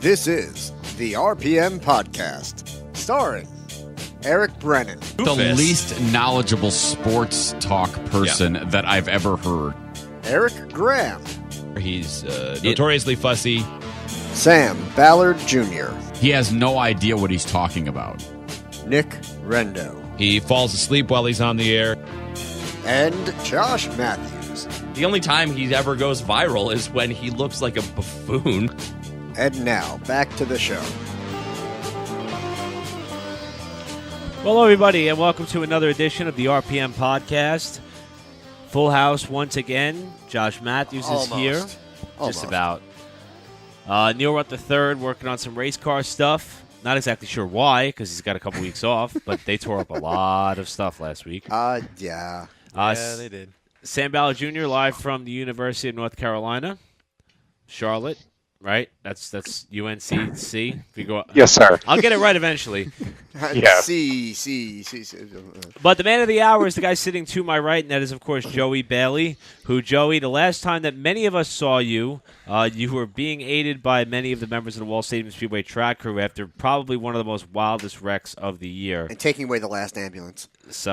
This is the RPM Podcast, starring Eric Brennan. The least knowledgeable sports talk person that I've ever heard. Eric Graham. He's notoriously fussy. Sam Ballard Jr. He has no idea what he's talking about. Nick Rendo. He falls asleep while he's on the air. And Josh Matthews. The only time he ever goes viral is when he looks like a buffoon. And now, back to the show. Well, everybody, and welcome to another edition of the RPM Podcast. Full house once again. Josh Matthews is here. Just about. Neil Rutt III working on some race car stuff. Not exactly sure why, because he's got a couple weeks off, but they tore up a lot of stuff last week. Yeah, they did. Sam Ballard Jr. live from the University of North Carolina, Charlotte. Right? That's UNCC. If you go, yes, sir. I'll get it right eventually. Yeah. C. But the man of the hour is the guy sitting to my right, and that is, of course, Joey Bailey, who, Joey, the last time that many of us saw you, you were being aided by many of the members of the Wall Stadium Speedway track crew after probably one of the most wildest wrecks of the year. And taking away the last ambulance. So,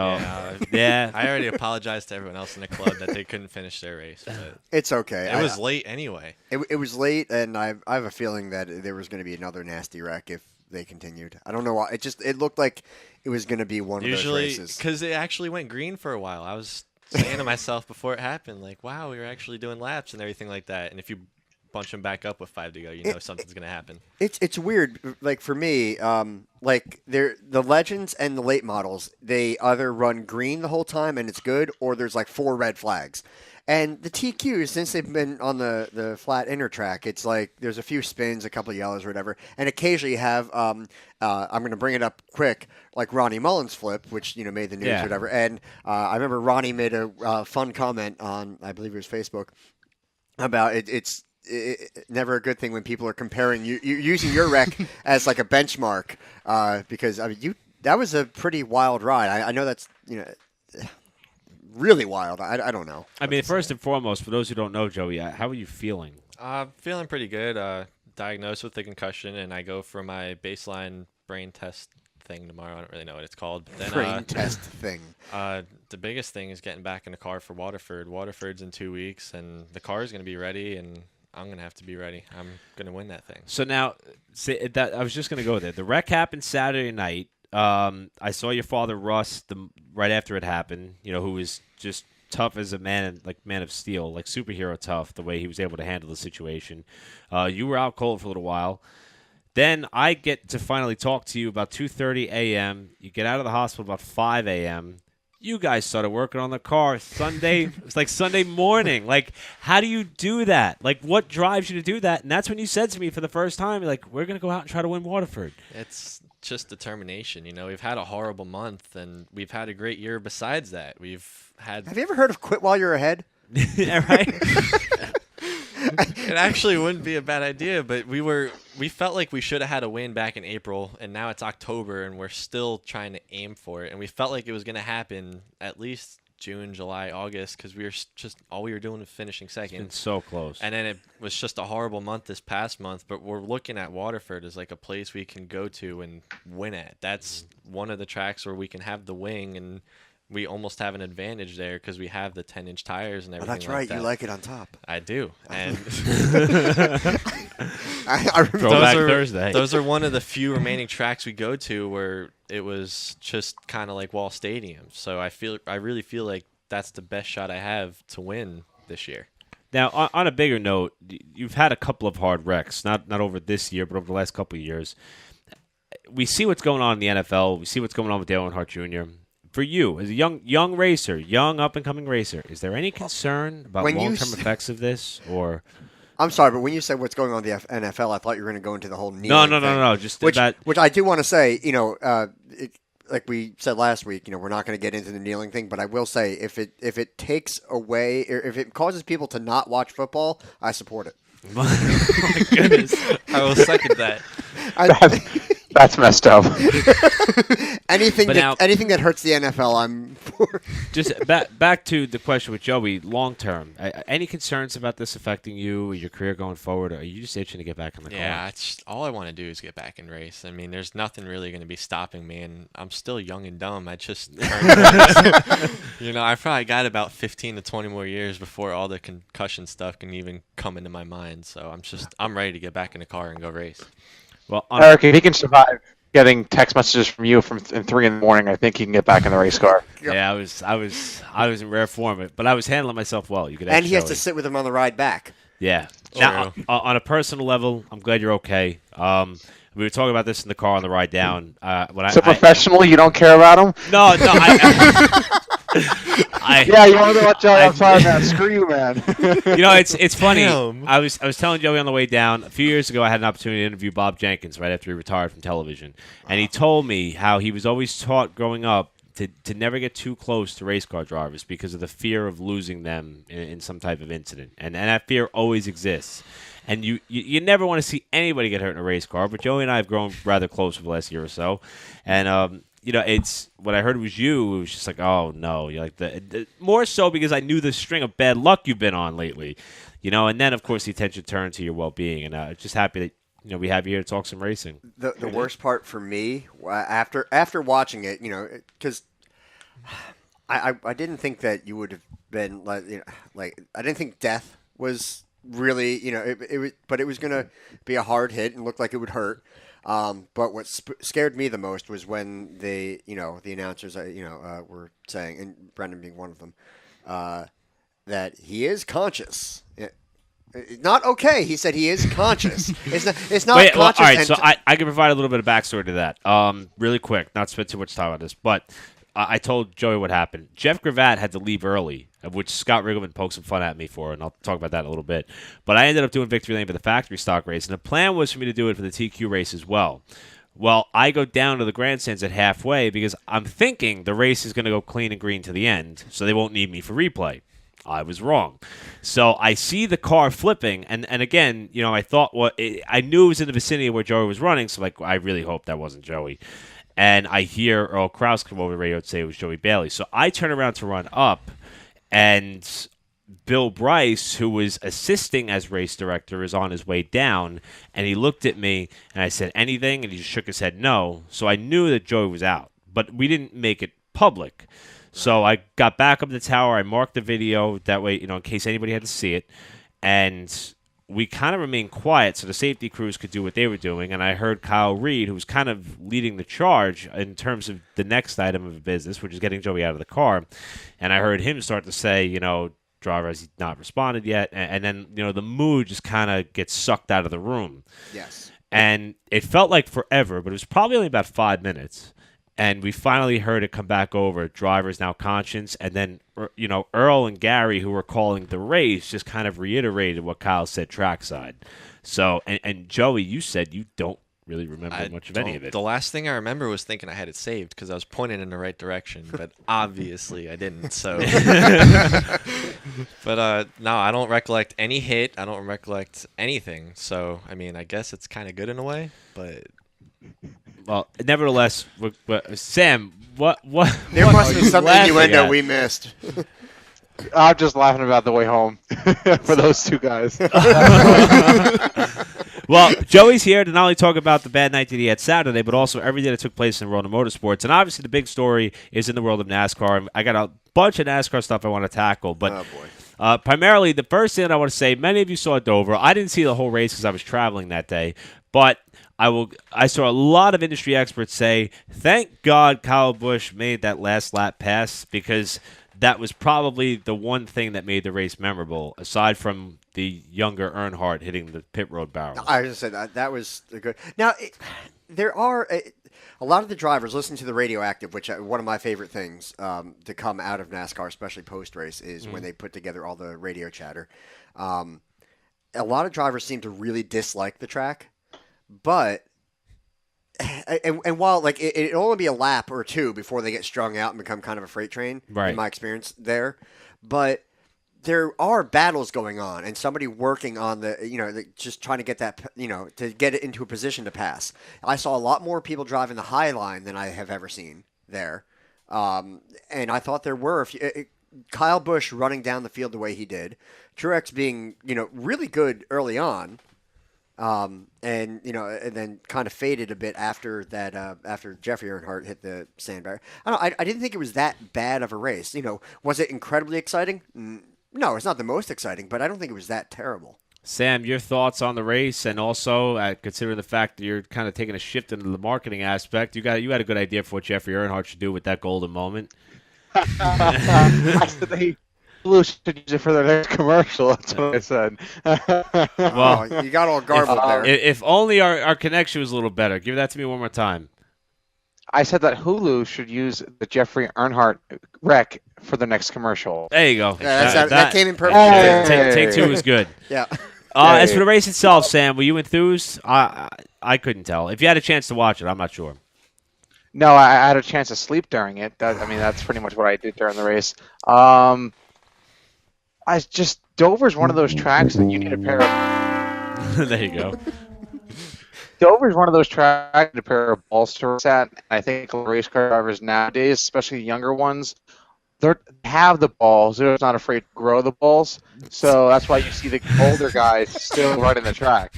yeah. I already apologized to everyone else in the club that they couldn't finish their race. But it's okay. It was late anyway. It was late, and I have a feeling that there was going to be another nasty wreck if they continued. I don't know why. It looked like it was going to be one of those races. Usually, because it actually went green for a while. I was saying to myself before it happened, like, wow, we were actually doing laps and everything like that. And if you bunch them back up with 5 to go, you know something's going to happen. It's weird. Like, for me, like the legends and the late models, they either run green the whole time and it's good, or there's like 4 red flags. And the TQs, since they've been on the flat inner track, it's like there's a few spins, a couple of yellows or whatever, and occasionally you have I'm going to bring it up quick, like Ronnie Mullen's flip, which made the news or whatever. And I remember Ronnie made a fun comment on, I believe it was Facebook, about it's never a good thing when people are comparing you using your wreck as like a benchmark, because I mean that was a pretty wild ride. I know that's really wild. I don't know. I mean, first and foremost, for those who don't know, Joey, how are you feeling? Feeling pretty good. Diagnosed with a concussion, and I go for my baseline brain test thing tomorrow. I don't really know what it's called. But then, brain test thing. The biggest thing is getting back in the car for Waterford. Waterford's in 2 weeks, and the car is going to be ready, and I'm going to have to be ready. I'm going to win that thing. So now, I was just going to go there. The wreck happened Saturday night. I saw your father, Russ, right after it happened, who was just tough as a man of steel, like superhero tough, the way he was able to handle the situation. You were out cold for a little while. Then I get to finally talk to you about 2:30 a.m. You get out of the hospital about 5 a.m. You guys started working on the car Sunday. It was like Sunday morning. Like, how do you do that? Like, what drives you to do that? And that's when you said to me for the first time, like, we're going to go out and try to win Waterford. It's just determination. We've had a horrible month, and we've had a great year besides that. Have you ever heard of quit while you're ahead? Yeah, right? It actually wouldn't be a bad idea, but we felt like we should have had a win back in April, and now it's October, and we're still trying to aim for it. And we felt like it was going to happen at least June, July, August, because all we were doing was finishing second. It's been so close. And then it was just a horrible month this past month, but we're looking at Waterford as like a place we can go to and win at. That's one of the tracks where we can have the wing, and we almost have an advantage there because we have the 10-inch tires and everything. Oh, that's right. That. You like it on top. I do. And I remember Thursday. Those are one of the few remaining tracks we go to where it was just kind of like Wall Stadium. So I really feel like that's the best shot I have to win this year. Now, on a bigger note, you've had a couple of hard wrecks, not over this year, but over the last couple of years. We see what's going on in the NFL. We see what's going on with Dale Earnhardt Jr. For you, as a young racer, young up-and-coming racer, is there any concern about long-term effects of this? Or I'm sorry, but when you said what's going on in the NFL, I thought you were going to go into the whole kneeling thing. No. Just which I do want to say, like we said last week, we're not going to get into the kneeling thing, but I will say if it takes away, or if it causes people to not watch football, I support it. My goodness. I will second that. That's messed up. anything But that now- anything that hurts the NFL, I'm for. Just back to the question with Joey, long term. Any concerns about this affecting you or your career going forward? Or are you just itching to get back in the car? Yeah, it's all I want to do is get back and race. I mean, there's nothing really going to be stopping me, and I'm still young and dumb. I just turned I probably got about 15 to 20 more years before all the concussion stuff can even come into my mind. So I'm ready to get back in the car and go race. Well, Eric, if he can survive getting text messages from you in 3 in the morning, I think he can get back in the race car. yeah, I was in rare form, but I was handling myself well. You could, And he has Joey. to sit with him on the ride back. Yeah. Now, on a personal level, I'm glad you're okay. We were talking about this in the car on the ride down. So professionally, you don't care about him? No, Yeah, you want to let Joey outside, man. Screw you, man. It's funny. Damn. I was telling Joey on the way down a few years ago. I had an opportunity to interview Bob Jenkins right after he retired from television, and he told me how he was always taught growing up to never get too close to race car drivers because of the fear of losing them in some type of incident, and that fear always exists. And you never want to see anybody get hurt in a race car, but Joey and I have grown rather close for the last year or so, and it's what I heard was you. It was just like, oh no, you're like the more so because I knew the string of bad luck you've been on lately, and then of course the attention turned to your well-being, and just happy that we have you here to talk some racing. The worst part for me after watching it, because I didn't think that you would have been like I didn't think death was really it was, but it was gonna be a hard hit and looked like it would hurt. But what scared me the most was when the announcers were saying, and Brendan being one of them, that he is conscious. Not okay. He said he is conscious. It's not Wait, well, conscious. all right, so I can provide a little bit of backstory to that. Really quick, not spend too much time on this, but I told Joey what happened. Jeff Gravatt had to leave early, which Scott Riggleman poked some fun at me for, and I'll talk about that in a little bit. But I ended up doing Victory Lane for the factory stock race, and the plan was for me to do it for the TQ race as well. Well, I go down to the grandstands at halfway because I'm thinking the race is going to go clean and green to the end, so they won't need me for replay. I was wrong. So I see the car flipping, and again, I thought I knew it was in the vicinity of where Joey was running, so I really hope that wasn't Joey. And I hear Earl Krause come over the radio and say it was Joey Bailey. So I turn around to run up, and Bill Bryce, who was assisting as race director, is on his way down, and he looked at me, and I said, anything? And he just shook his head no. So I knew that Joey was out, but we didn't make it public. So I got back up the tower, I marked the video, that way, in case anybody had to see it, and we kind of remained quiet so the safety crews could do what they were doing, and I heard Kyle Reed, who was kind of leading the charge in terms of the next item of business, which is getting Joey out of the car, and I heard him start to say, driver has not responded yet, and then, the mood just kind of gets sucked out of the room. Yes. And it felt like forever, but it was probably only about 5 minutes. And we finally heard it come back over. Driver's now conscious. And then, Earl and Gary, who were calling the race, just kind of reiterated what Kyle said trackside. So, and Joey, you said you don't really remember much of any of it. The last thing I remember was thinking I had it saved because I was pointing in the right direction, but obviously I didn't. So, but no, I don't recollect any hit. I don't recollect anything. So, I mean, I guess it's kind of good in a way, but. Well, nevertheless, Sam, what? There what must are be you some laughing innuendo at? we missed. I'm just laughing about the way home for those two guys. Well, Joey's here to not only talk about the bad night that he had Saturday, but also everything that took place in the world of motorsports. And obviously the big story is in the world of NASCAR. I got a bunch of NASCAR stuff I want to tackle, but Oh, boy. Primarily the first thing that I want to say, many of you saw Dover. I didn't see the whole race because I was traveling that day, but I saw a lot of industry experts say, thank God Kyle Busch made that last lap pass because that was probably the one thing that made the race memorable, aside from the younger Earnhardt hitting the pit road barrel. I just said that was a good. Now, there are a lot of the drivers listen to the Radioactive, which one of my favorite things to come out of NASCAR, especially post race, is when they put together all the radio chatter. A lot of drivers seem to really dislike the track, but. And while it'll only be a lap or two before they get strung out and become kind of a freight train, right. in my experience there, but there are battles going on and somebody working on just trying to get that, to get it into a position to pass. I saw a lot more people driving the high line than I have ever seen there. And I thought there were Kyle Busch running down the field the way he did, Truex being, really good early on. And then kind of faded a bit after that. After Jeffrey Earnhardt hit the sandbar, I didn't think it was that bad of a race. Was it incredibly exciting? No, it's not the most exciting, but I don't think it was that terrible. Sam, your thoughts on the race, and also considering the fact that you're kind of taking a shift into the marketing aspect, you had a good idea for what Jeffrey Earnhardt should do with that golden moment. I said they should use it for their next commercial. That's what I said. Well, you got all garbled there. If only our connection was a little better. Give that to me one more time. I said that Hulu should use the Jeffrey Earnhardt wreck for the next commercial. There you go. Yeah, that came in perfect. Hey. Take two was good. Yeah. As for the race itself, Sam, were you enthused? I couldn't tell. If you had a chance to watch it, I'm not sure. No, I had a chance to sleep during it. That's pretty much what I did during the race. Dover's one of those tracks that you need a pair of. There you go. Dover's one of those tracks you need a pair of balls to race at. And I think race car drivers nowadays, especially younger ones, they have the balls. They're just not afraid to grow the balls. So that's why you see the older guys still running the track.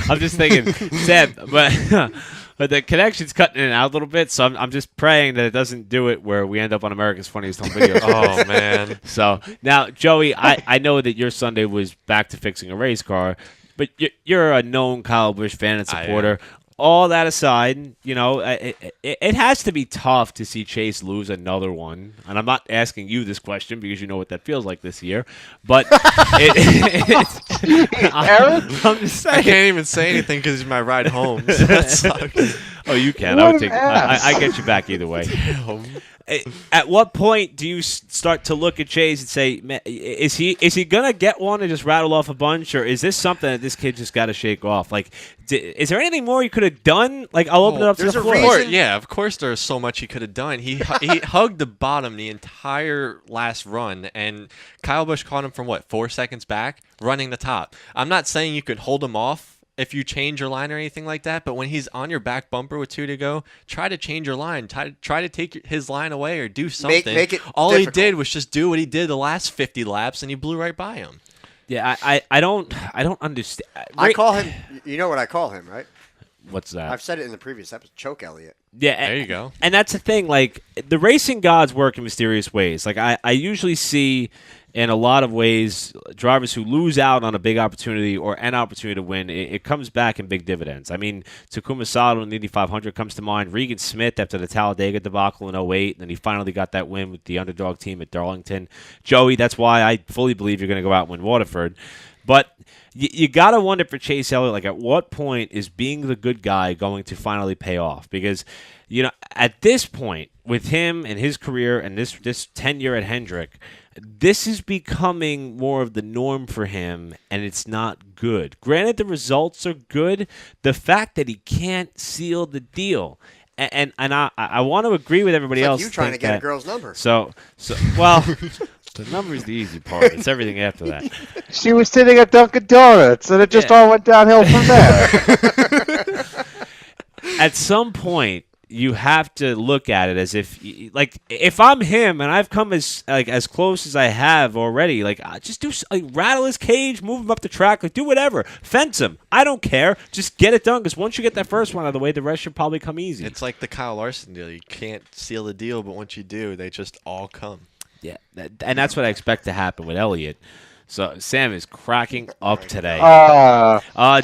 I'm just thinking, Sam, but the connection's cutting in and out a little bit, so I'm just praying that it doesn't do it where we end up on America's Funniest Home Videos. Oh, man. So, now, Joey, I know that your Sunday was back to fixing a race car, but you're a known Kyle Busch fan and supporter. All that aside, it has to be tough to see Chase lose another one. And I'm not asking you this question because you know what that feels like this year. But I'm just saying. I can't even say anything because it's my ride home. So that sucks. Oh, you can. I get you back either way. At what point do you start to look at Chase and say, man, is he gonna get one and just rattle off a bunch, or is this something that this kid just got to shake off? Like, is there anything more he could have done? Like, I'll open it up to the floor. Yeah, of course there's so much he could have done. He hugged the bottom the entire last run, and Kyle Busch caught him from 4 seconds back, running the top. I'm not saying you could hold him off if you change your line or anything like that, but when he's on your back bumper with 2 to go, try to change your line. Try to take his line away or do something. Make it All difficult. he did was just do what he did the last 50 laps, and he blew right by him. Yeah, I don't understand. I call him. You know what I call him, right? What's that? I've said it in the previous episode. Choke Elliott. Yeah, there you go. And that's the thing. Like, the racing gods work in mysterious ways. Like, I usually see, in a lot of ways, drivers who lose out on a big opportunity or an opportunity to win, it comes back in big dividends. I mean, Takuma Sato in the Indy 500 comes to mind. Regan Smith after the Talladega debacle in 2008, and then he finally got that win with the underdog team at Darlington. Joey, that's why I fully believe you're going to go out and win Waterford. But you got to wonder for Chase Elliott, like, at what point is being the good guy going to finally pay off? Because, at this point, with him and his career and this tenure at Hendrick, this is becoming more of the norm for him, and it's not good. Granted, the results are good. The fact that he can't seal the deal, and I want to agree with everybody else. You trying to get a girl's number? So well, the number is the easy part. It's everything after that. She was sitting at Dunkin' Donuts, and it just all went downhill from there. At some point, you have to look at it as if I'm him and I've come as close as I have already, just do rattle his cage, move him up the track, do whatever, fence him. I don't care. Just get it done, because once you get that first one out of the way, the rest should probably come easy. It's like the Kyle Larson deal. You can't seal the deal, but once you do, they just all come. Yeah, and that's what I expect to happen with Elliott. So Sam is cracking up today.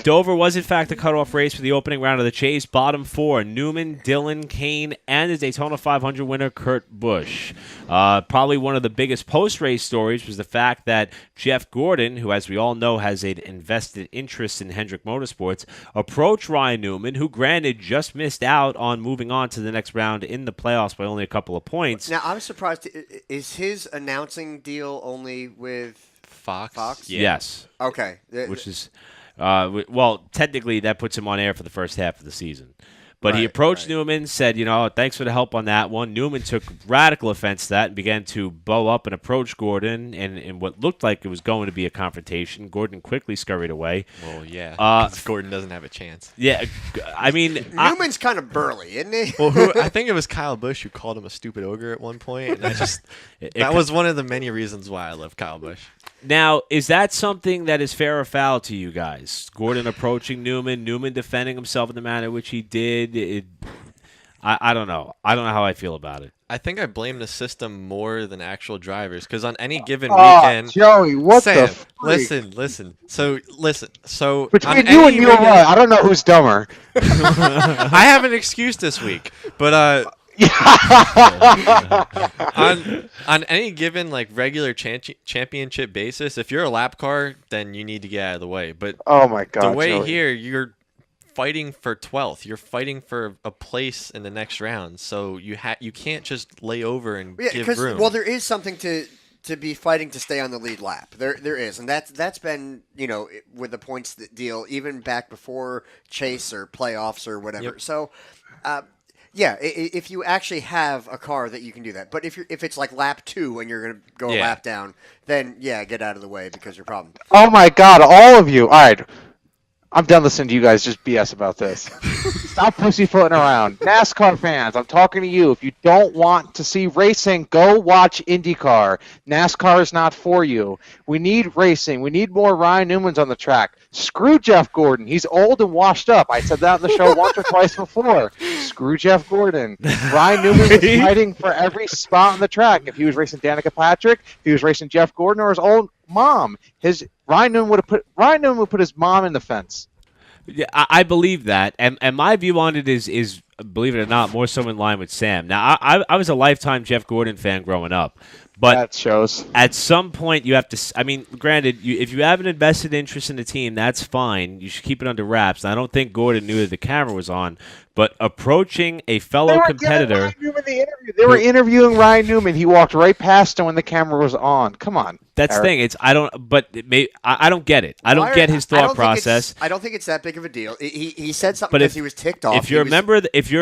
Dover was, in fact, the cutoff race for the opening round of the chase. Bottom 4, Newman, Dillon, Kane, and the Daytona 500 winner, Kurt Busch. Probably one of the biggest post-race stories was the fact that Jeff Gordon, who, as we all know, has an invested interest in Hendrick Motorsports, approached Ryan Newman, who, granted, just missed out on moving on to the next round in the playoffs by only a couple of points. Now, I'm surprised. Is his announcing deal only with Fox? Yeah. Yes. Okay. Which is, well, technically that puts him on air for the first half of the season. But he Right, approached right. Newman, said, thanks for the help on that one. Newman took radical offense to that and began to bow up and approach Gordon in what looked like it was going to be a confrontation. Gordon quickly scurried away. Well, yeah, 'cause Gordon doesn't have a chance. Yeah, I mean, Newman's kind of burly, isn't he? Well, I think it was Kyle Busch who called him a stupid ogre at one point, and that was one of the many reasons why I love Kyle Busch. Now, is that something that is fair or foul to you guys? Gordon approaching Newman defending himself in the manner which he did. I don't know. I don't know how I feel about it. I think I blame the system more than actual drivers, because on any given weekend, Joey, what Sam, the freak? listen. So Between on you any and Neil weekend- Rudd, I don't know who's dumber. I have an excuse this week, but on any given like regular championship basis, if you're a lap car, then you need to get out of the way. But Oh my God, the way Joey. here, you're fighting for 12th. You're fighting for a place in the next round, so you can't just lay over and give room. Well, there is something to be fighting to stay on the lead lap. There is, and that's been with the points deal even back before Chase or playoffs or whatever. Yep. So. Yeah, if you actually have a car that you can do that, but if it's like lap 2 and you're going to go a Yeah. lap down, then get out of the way because your problem. Oh my God, all of you. All right. I'm done listening to you guys just BS about this. Stop pussyfooting around. NASCAR fans, I'm talking to you. If you don't want to see racing, go watch IndyCar. NASCAR is not for you. We need racing. We need more Ryan Newmans on the track. Screw Jeff Gordon. He's old and washed up. I said that on the show once or twice before. Screw Jeff Gordon. Ryan Newman was fighting for every spot on the track. If he was racing Danica Patrick, if he was racing Jeff Gordon or his old mom, Ryan Newman would put his mom in the fence. Yeah, I believe that, and my view on it is believe it or not, more so in line with Sam. Now, I was a lifetime Jeff Gordon fan growing up, but That shows. at some point you have to. I mean, granted, if you have an invested interest in the team, that's fine. You should keep it under wraps. And I don't think Gordon knew that the camera was on, but approaching a fellow competitor. Ryan Newman the interview. They were interviewing Ryan Newman. He walked right past him when the camera was on. Come on. That's the Eric. thing. I don't get it. I don't get his thought process. I don't think it's that big of a deal. He said something But because he was ticked off. If you're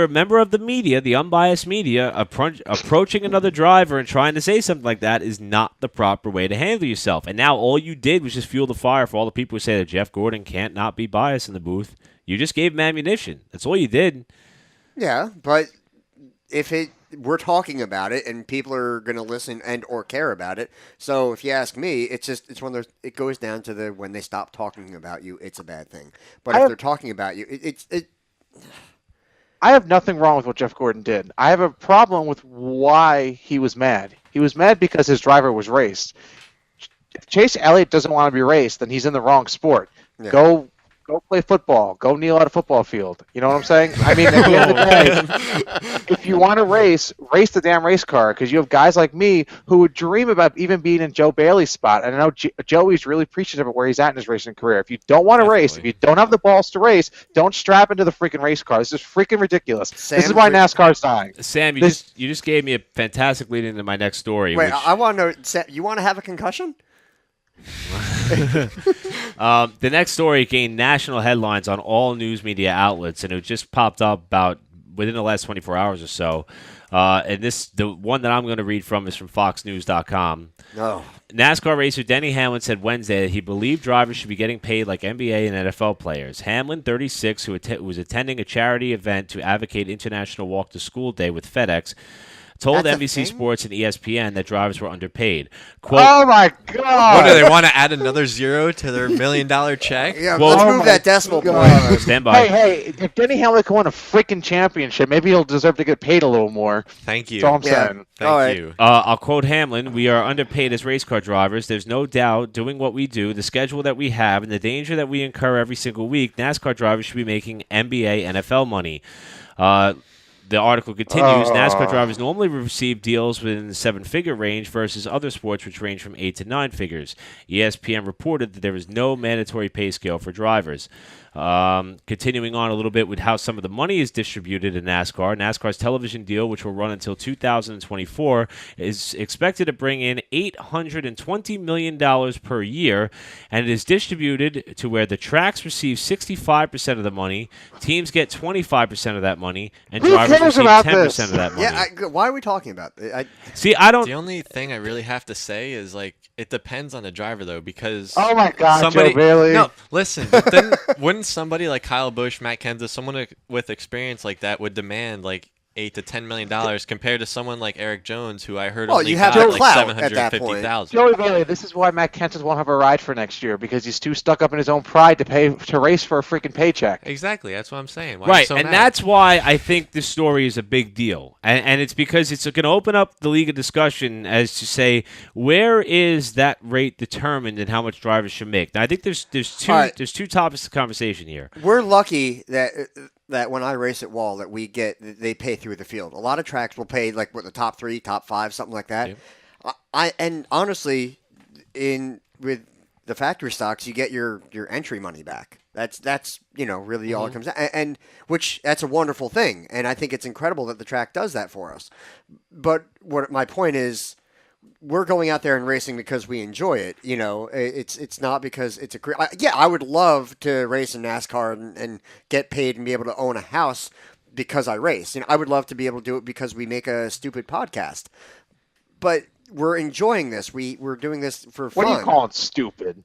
a member of the media, the unbiased media, approaching another driver and trying to say something like that is not the proper way to handle yourself. And now all you did was just fuel the fire for all the people who say that Jeff Gordon can't not be biased in the booth. You just gave him ammunition. That's all you did. Yeah, but we're talking about it and people are going to listen and or care about it. So if you ask me, it's one of those. It goes down to when they stop talking about you, it's a bad thing. But if they're talking about you, I have nothing wrong with what Jeff Gordon did. I have a problem with why he was mad. He was mad because his driver was raced. If Chase Elliott doesn't want to be raced, then he's in the wrong sport. Yeah. Go play football. Go kneel at a football field. You know what I'm saying? I mean, at the end of the day, if you want to race the damn race car, because you have guys like me who would dream about even being in Joe Bailey's spot. And I know Joey's really appreciative of where he's at in his racing career. If you don't want to race, if you don't have the balls to race, don't strap into the freaking race car. This is freaking ridiculous. This is why NASCAR's dying. Sam, you just gave me a fantastic lead into my next story. wait, I want to know. Sam, you want to have a concussion? The next story gained national headlines on all news media outlets, and it just popped up about within the last 24 hours or so. And the one that I'm going to read from is from FoxNews.com. No. NASCAR racer Denny Hamlin said Wednesday that he believed drivers should be getting paid like NBA and NFL players. Hamlin, 36, who was attending a charity event to advocate International Walk to School Day with FedEx, told That's a NBC thing? Sports and ESPN that drivers were underpaid. Quote, Oh my God! What do they want to add another zero to their $1 million check? Yeah, Well- let's Oh move my that decimal God. point. stand by. Hey, if Denny Hamlin can win a freaking championship, maybe he'll deserve to get paid a little more. Thank you. That's all I'm Yeah. saying. All Thank right. you. I'll quote Hamlin, "We are underpaid as race car drivers. There's no doubt doing what we do, the schedule that we have, and the danger that we incur every single week, NASCAR drivers should be making NBA, NFL money." The article continues, NASCAR drivers normally receive deals within the 7-figure range versus other sports which range from 8 to 9 figures. ESPN reported that there is no mandatory pay scale for drivers. Continuing on a little bit with how some of the money is distributed in NASCAR. NASCAR's television deal, which will run until 2024, is expected to bring in $820 million per year, and it is distributed to where the tracks receive 65% of the money, teams get 25% of that money, and drivers receive 10% of that money. Yeah, why are we talking about it? See, I don't. The only thing I really have to say is like it depends on the driver though, because Oh my God, somebody Joe Bailey. no listen, but then wouldn't somebody like Kyle Busch, Matt Kenseth, someone with experience like that would demand like $8 to $10 million compared to someone like Eric Jones, who I heard only you have got no like clout at that point. $750,000. Joey Bailey, this is why Matt Kenseth won't have a ride for next year because he's too stuck up in his own pride to race for a freaking paycheck. Exactly, that's what I'm saying. Why Right, so and mad? that's why I think this story is a big deal. And it's because it's going to open up the league of discussion as to say, where is that rate determined and how much drivers should make? Now, I think there's two topics of conversation here. We're lucky that when I race at Wall that they pay through the field. A lot of tracks will pay like the top 3, top 5, something like that. Yep. And honestly, with the factory stocks, you get your entry money back. That's really all it comes down, and which that's a wonderful thing, and I think it's incredible that the track does that for us. But what my point is, we're going out there and racing because we enjoy it. It's not because it's a career. I would love to race in NASCAR and get paid and be able to own a house because I race. I would love to be able to do it because we make a stupid podcast. But we're enjoying this. We're doing this for fun. What are you calling stupid?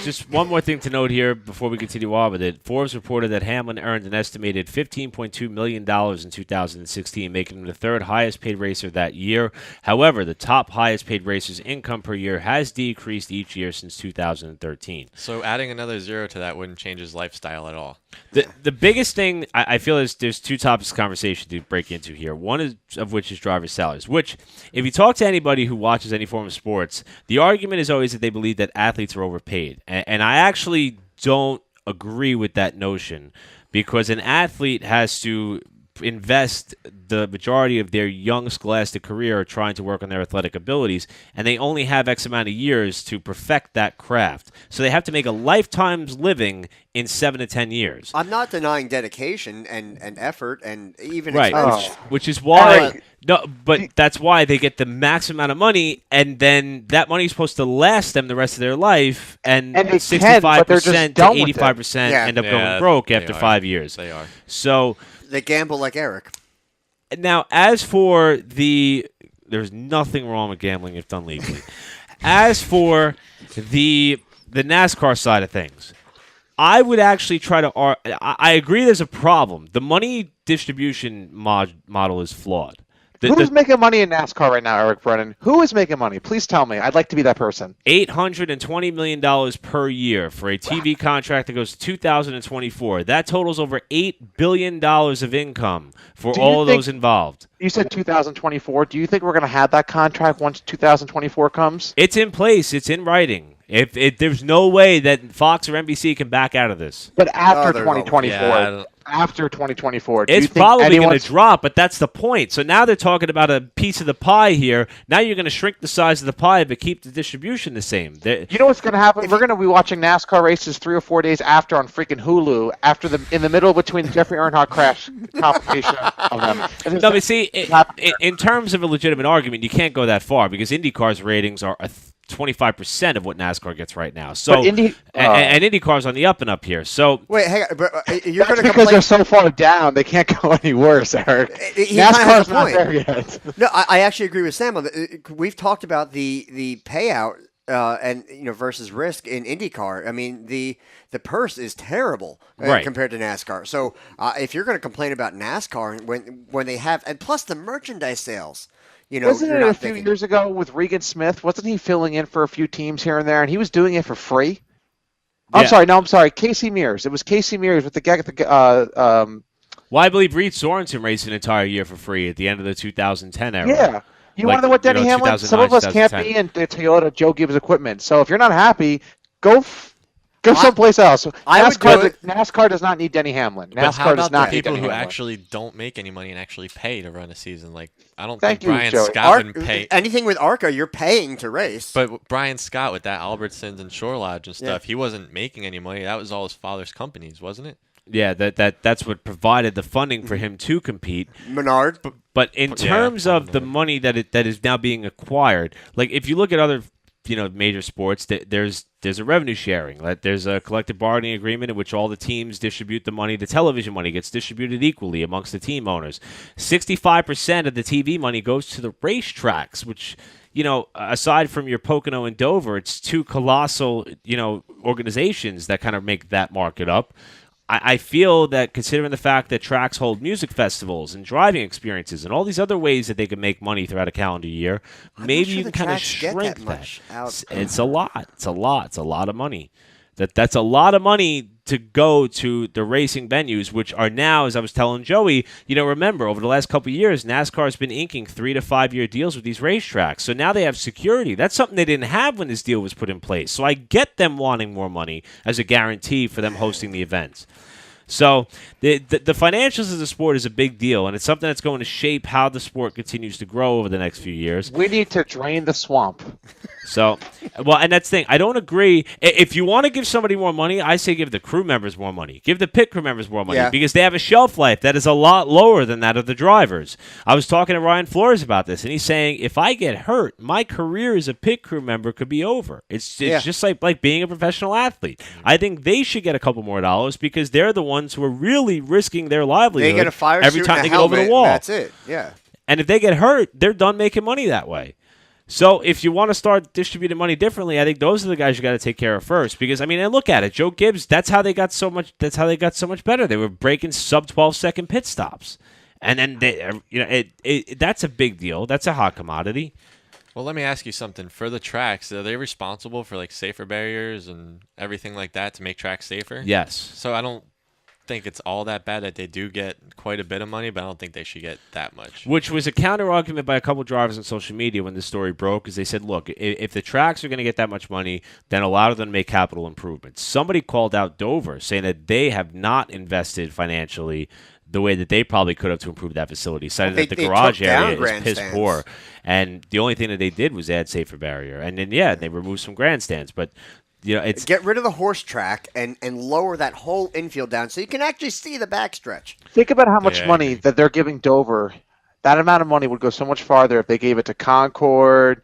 Just one more thing to note here before we continue on with it. Forbes reported that Hamlin earned an estimated $15.2 million in 2016, making him the third highest paid racer that year. However, the top highest paid racer's income per year has decreased each year since 2013. So adding another zero to that wouldn't change his lifestyle at all. The biggest thing I feel is there's two topics of conversation to break into here. One of which is driver's salaries, which if you talk to anybody who watches any form of sports, the argument is always that they believe that athletes are overpaid. And I actually don't agree with that notion because an athlete has to invest the majority of their young scholastic career trying to work on their athletic abilities, and they only have X amount of years to perfect that craft. So they have to make a lifetime's living in 7 to 10 years. I'm not denying dedication and effort and even Right, expense. which is why... Eric, No, but that's why they get the max amount of money, and then that money is supposed to last them the rest of their life, and they can, 65% but they're just to done with it. 85% end up going broke after 5 years. They are. So They gamble like Eric. now, as for there's nothing wrong with gambling if done legally. As for the NASCAR side of things, I would actually try to. I agree. There's a problem. The money distribution model is flawed. Who's making money in NASCAR right now, Eric Brennan? Who is making money? Please tell me. I'd like to be that person. $820 million per year for a TV contract that goes to 2024. That totals over $8 billion of income for all of those involved. You said 2024. Do you think we're going to have that contract once 2024 comes? It's in place. It's in writing. If there's no way that Fox or NBC can back out of this. But after they're not. 2024, Yeah, after 2024, do you It's think probably going to anyone's... drop, but that's the point. So now they're talking about a piece of the pie here. Now you're going to shrink the size of the pie, but keep the distribution the same. You know what's going to happen? We're going to be watching NASCAR races 3 or 4 days after on freaking Hulu, in the middle between the Jeffrey Earnhardt crash complication of them. And No, but see, in terms of a legitimate argument, you can't go that far because IndyCar's ratings are 25% of what NASCAR gets right now. So, But and IndyCar's on the up and up here. So, Wait, hang on. But, you're going that's to because complain. they're so far down, they can't go any worse, Eric. He kinda has NASCAR's a not point. there yet. No, I actually agree with Sam on that. We've talked about the payout and versus risk in IndyCar. I mean the purse is terrible Right. compared to NASCAR. So if you're going to complain about NASCAR when they have, and plus the merchandise sales. Wasn't you're it a not few thinking- years ago with Regan Smith? Wasn't he filling in for a few teams here and there, and he was doing it for free? Yeah. I'm sorry. Casey Mears. It was Casey Mears with the guy. well, I believe Reed Sorensen raced an entire year for free at the end of the 2010 era. Yeah. You Like, want to know what, Denny Hamlin? Some of us can't 2009, be in the Toyota Joe Gibbs equipment. So if you're not happy, go Go someplace else. I would do NASCAR does not need Denny Hamlin. But how NASCAR does about not the need people Denny who Hamlin. actually don't make any money and actually pay to run a season? Like, I don't Thank think you, Brian Joey. Scott would pay. Anything with ARCA, you're paying to race. But Brian Scott with that Albertsons and Shore Lodge and stuff, he wasn't making any money. That was all his father's companies, wasn't it? Yeah, that's what provided the funding for him to compete. Menard. But in terms of the money that is now being acquired, like if you look at other major sports, there's a revenue sharing. Like there's a collective bargaining agreement in which all the teams distribute the money. The television money gets distributed equally amongst the team owners. 65% of the TV money goes to the racetracks, which, aside from your Pocono and Dover, it's two colossal, organizations that kind of make that market up. I feel that considering the fact that tracks hold music festivals and driving experiences and all these other ways that they can make money throughout a calendar year, maybe you can kind of shrink that. It's a lot. It's a lot of money. That's a lot of money to go to the racing venues, which are now, as I was telling Joey, remember, over the last couple of years, NASCAR has been inking 3 to 5 year deals with these racetracks. So now they have security. That's something they didn't have when this deal was put in place. So I get them wanting more money as a guarantee for them hosting the events. So the financials of the sport is a big deal, and it's something that's going to shape how the sport continues to grow over the next few years. We need to drain the swamp. So, and that's the thing. I don't agree. If you want to give somebody more money, I say give the crew members more money. Give the pit crew members more money because they have a shelf life that is a lot lower than that of the drivers. I was talking to Ryan Flores about this, and he's saying, if I get hurt, my career as a pit crew member could be over. It's just like being a professional athlete. I think they should get a couple more dollars because they're the ones who are really risking their livelihood they get a fire every suit time and they a get over helmet, the wall. That's it. Yeah. And if they get hurt, they're done making money that way. So if you want to start distributing money differently, I think those are the guys you got to take care of first. Because and look at it, Joe Gibbs. That's how they got so much. That's how they got so much better. They were breaking sub 12-second pit stops, and then that's a big deal. That's a hot commodity. Well, let me ask you something. For the tracks, are they responsible for like safer barriers and everything like that to make tracks safer? Yes. So I don't think it's all that bad that they do get quite a bit of money, but I don't think they should get that much. Which was a counter argument by a couple drivers on social media when this story broke, is they said, look, if the tracks are going to get that much money, then allow them to make capital improvements. Somebody called out Dover, saying that they have not invested financially the way that they probably could have to improve that facility, citing that the garage area is piss poor. And the only thing that they did was add safer barrier. And then, they removed some grandstands, but it's get rid of the horse track and lower that whole infield down so you can actually see the backstretch. Think about how much money that they're giving Dover. That amount of money would go so much farther if they gave it to Concord,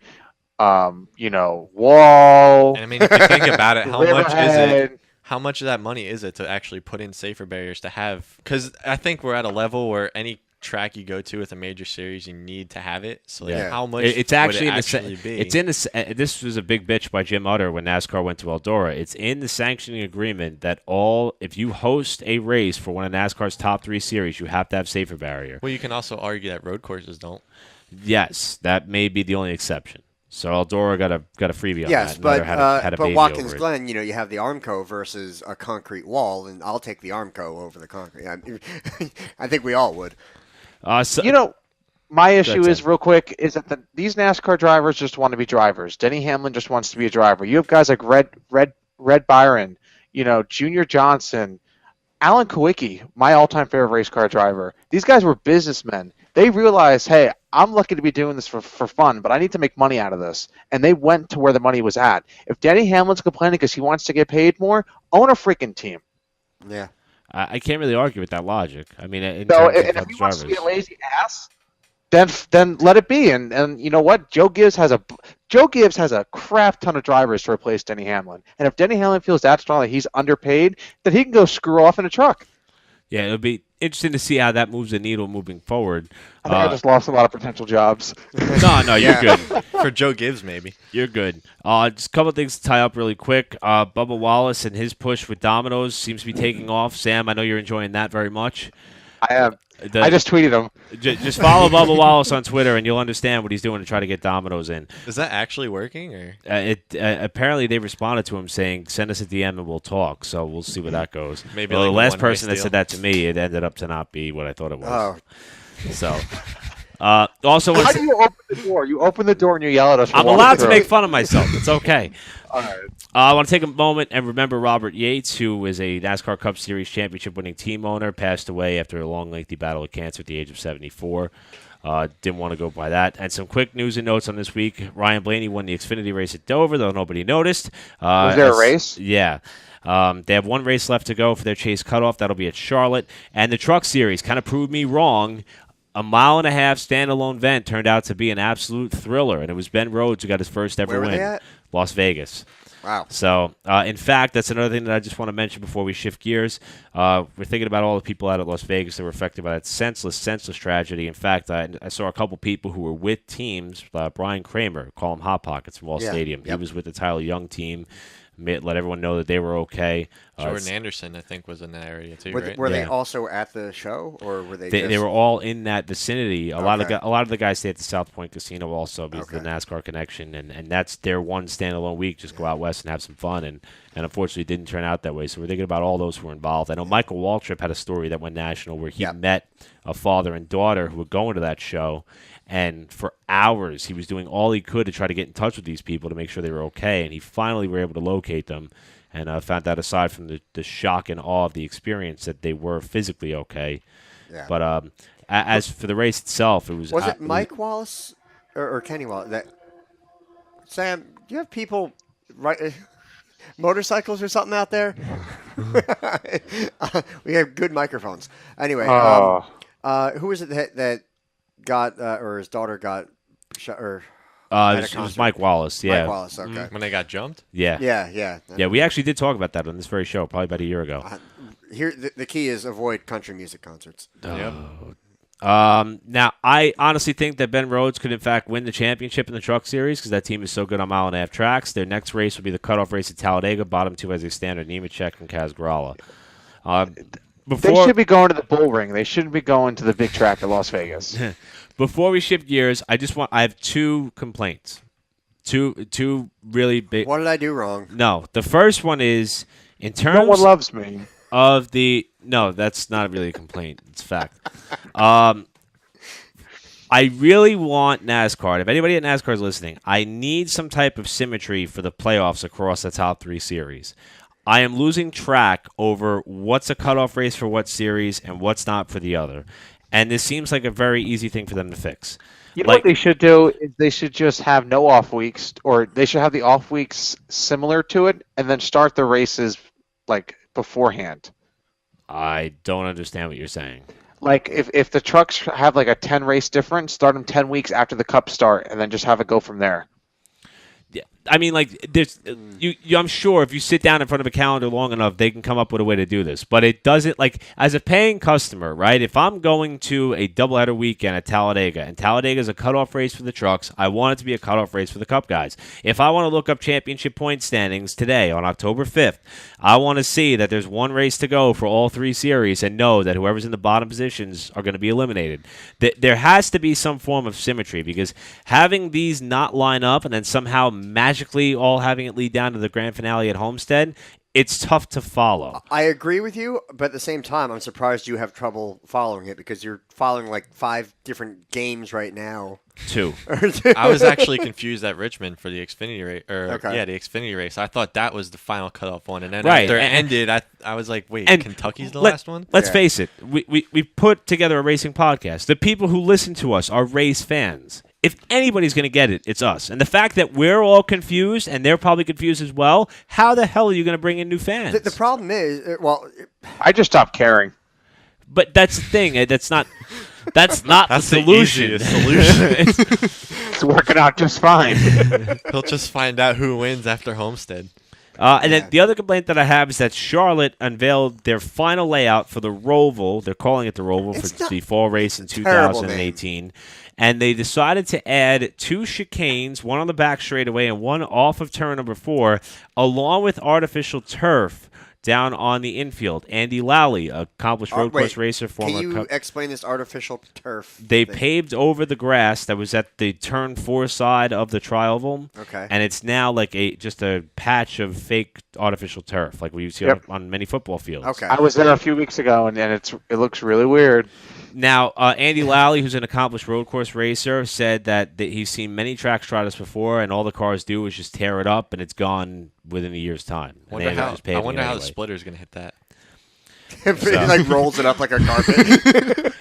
Wall. And if you think about it, how much is it? How much of that money is it to actually put in safer barriers to have? Because I think we're at a level where any track you go to with a major series, you need to have it. So how much it's actually would it actually be? It's in the. This was a big bitch by Jim Utter when NASCAR went to Eldora. It's in the sanctioning agreement that if you host a race for one of NASCAR's top 3 series, you have to have safer barrier. Well, you can also argue that road courses don't. Yes, that may be the only exception. So Eldora got a freebie on that. Yes, but had a baby Watkins over Glen, you have the Armco versus a concrete wall, and I'll take the Armco over the concrete. I think we all would. My issue is real quick is that these NASCAR drivers just want to be drivers. Denny Hamlin just wants to be a driver. You have guys like Red Byron, Junior Johnson, Alan Kawicki, my all-time favorite race car driver. These guys were businessmen. They realized, hey, I'm lucky to be doing this for fun, but I need to make money out of this. And they went to where the money was at. If Denny Hamlin's complaining because he wants to get paid more, own a freaking team. Yeah. I can't really argue with that logic. I mean, if he wants to be a lazy ass, then let it be. And you know what? Joe Gibbs has a crap ton of drivers to replace Denny Hamlin. And if Denny Hamlin feels that strong that he's underpaid, then he can go screw off in a truck. Yeah, it'll be interesting to see how that moves the needle moving forward. I think I just lost a lot of potential jobs. No, you're good. For Joe Gibbs, maybe. You're good. Just a couple of things to tie up really quick. Bubba Wallace and his push with Domino's seems to be taking off. Sam, I know you're enjoying that very much. I am. I just tweeted him. Just follow Bubba Wallace on Twitter, and you'll understand what he's doing to try to get Domino's in. Is that actually working? Or apparently they responded to him saying, "Send us a DM and we'll talk." So we'll see where that goes. Maybe the last person that said that to me, it ended up to not be what I thought it was. Oh. So, Also, How do you open the door? You open the door and you yell at us. For I'm walking allowed to through. make fun of myself. It's okay. All right. I want to take a moment and remember Robert Yates, who is a NASCAR Cup Series championship-winning team owner, passed away after a long, lengthy battle with cancer at the age of 74. Didn't want to go by that. And some quick news and notes on this week. Ryan Blaney won the Xfinity race at Dover, though nobody noticed. Was there a race? Yeah. They have one race left to go for their Chase cutoff. That'll be at Charlotte. And the Truck Series kind of proved me wrong. A 1.5-mile standalone event turned out to be an absolute thriller, and it was Ben Rhodes who got his first ever Where were win. they at? Las Vegas. Wow. So, in fact, that's another thing that I just want to mention before we shift gears. We're thinking about all the people out at Las Vegas that were affected by that senseless tragedy. In fact, I saw a couple people who were with teams. Brian Kramer, call him Hot Pockets from Wall Stadium. Yep. He was with the Tyler Young team. Let everyone know that they were okay. Jordan Anderson, I think, was in that area too, Were, right? were they Yeah. also at the show, or were they? They were all in that vicinity. A lot of the guys stay at the South Point Casino also because of the NASCAR connection, and that's their one standalone week. Just go out west and have some fun, and unfortunately it didn't turn out that way. So we're thinking about all those who were involved. I know Michael Waltrip had a story that went national where he met a father and daughter who were going to that show, and for hours he was doing all he could to try to get in touch with these people to make sure they were okay, and he finally were able to locate them. And found out, aside from the shock and awe of the experience, that they were physically okay. Yeah. But as for the race itself, it was... Was it Mike Wallace or Kenny Wallace? Sam, do you have people motorcycles or something out there? We have good microphones. Anyway, who was it that got, or his daughter got shot, or... it was Mike Wallace, yeah. Mike Wallace, okay. When they got jumped? Yeah. Yeah. We actually did talk about that on this very show, probably about a year ago. Here, the key is avoid country music concerts. Yep. Now, I honestly think that Ben Rhodes could, in fact, win the championship in the Truck Series because that team is so good on 1.5-mile tracks. Their next race will be the cutoff race at Talladega. Bottom two as a standard, Nemechek and Kaz Grala. They should be going to the bull ring. They shouldn't be going to the big track at Las Vegas. Before we shift gears, I have two complaints. Two really big. What did I do wrong? No, the first one is in terms No one loves me. of the. No, that's not really a complaint. It's fact. I really want NASCAR. If anybody at NASCAR is listening, I need some type of symmetry for the playoffs across the top three series. I am losing track over what's a cutoff race for what series and what's not for the other. And this seems like a very easy thing for them to fix. You know what they should do? Is they should just have no off weeks, or they should have the off weeks similar to it, and then start the races like beforehand. I don't understand what you're saying. Like if the trucks have like a 10 race difference, start them 10 weeks after the Cup start, and then just have it go from there. Yeah, I mean, like, there's, I'm sure if you sit down in front of a calendar long enough, they can come up with a way to do this. But it doesn't, like, as a paying customer, right? If I'm going to a doubleheader weekend at Talladega, and Talladega is a cutoff race for the trucks, I want it to be a cutoff race for the Cup guys. If I want to look up championship point standings today on October 5th, I want to see that there's one race to go for all three series and know that whoever's in the bottom positions are going to be eliminated. There has to be some form of symmetry, because having these not line up and then somehow magically all having it lead down to the grand finale at Homestead, it's tough to follow. I agree with you, but at the same time, I'm surprised you have trouble following it because you're following like 5 different games right now. 2. I was actually confused at Richmond for the Xfinity race. The Xfinity race. I thought that was the final cutoff one, and then after it ended, I was like, wait, Kentucky's the last one? Let's face it. We put together a racing podcast. The people who listen to us are race fans. If anybody's going to get it, it's us. And the fact that we're all confused, and they're probably confused as well, how the hell are you going to bring in new fans? The problem is, I just stopped caring. But that's the thing. That's not the solution. The solution. It's working out just fine. He'll just find out who wins after Homestead. And then the other complaint that I have is that Charlotte unveiled their final layout for the Roval. They're calling it the Roval for the fall race in 2018. And they decided to add 2 chicanes, one on the back straightaway and one off of turn number 4, along with artificial turf Down on the infield, Andy Lally, accomplished road course racer, former. Can you explain this artificial turf? They thing? paved over the grass that was at the turn 4 side of the tri-oval. Okay. And it's now like just a patch of fake artificial turf, like we see on many football fields. Okay. I was there a few weeks ago, and it looks really weird. Now, Andy Lally, who's an accomplished road course racer, said that he's seen many track stratas before, and all the cars do is just tear it up, and it's gone within a year's time. I wonder how the splitter's going to hit that. It like rolls it up like a carpet.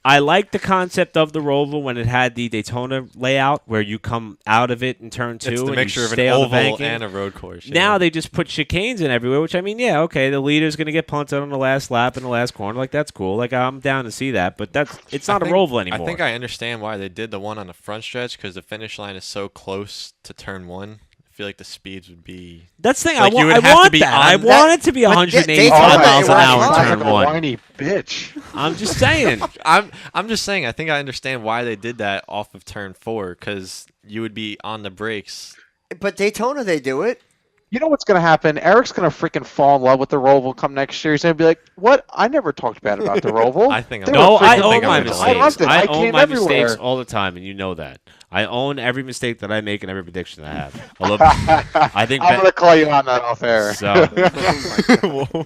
I like the concept of the Roval when it had the Daytona layout where you come out of it in turn 2 It's the and mixture you of an stay on the oval banking. and a road course. Yeah. Now they just put chicanes in everywhere, which I mean, yeah, okay, the leader's going to get punted on the last lap in the last corner. Like, that's cool. Like, I'm down to see that, but it's not a Roval anymore. I think I understand why they did the one on the front stretch because the finish line is so close to turn 1. I feel like the speeds would be. That's the thing. Like, I want that. I want it to be 185 miles an hour in turn 1. Whiny bitch. I'm just saying. I'm just saying. I think I understand why they did that off of turn 4 because you would be on the brakes. But Daytona, they do it. You know what's going to happen? Eric's going to freaking fall in love with the Roval come next year. He's going to be like, what? I never talked bad about the Roval. I think They No, were I freaking own my amazing. I loved mistakes. it. I came own my everywhere. mistakes all the time, and you know that. I own every mistake that I make and every prediction I have. Although I think I'm going to call you on that off air. so.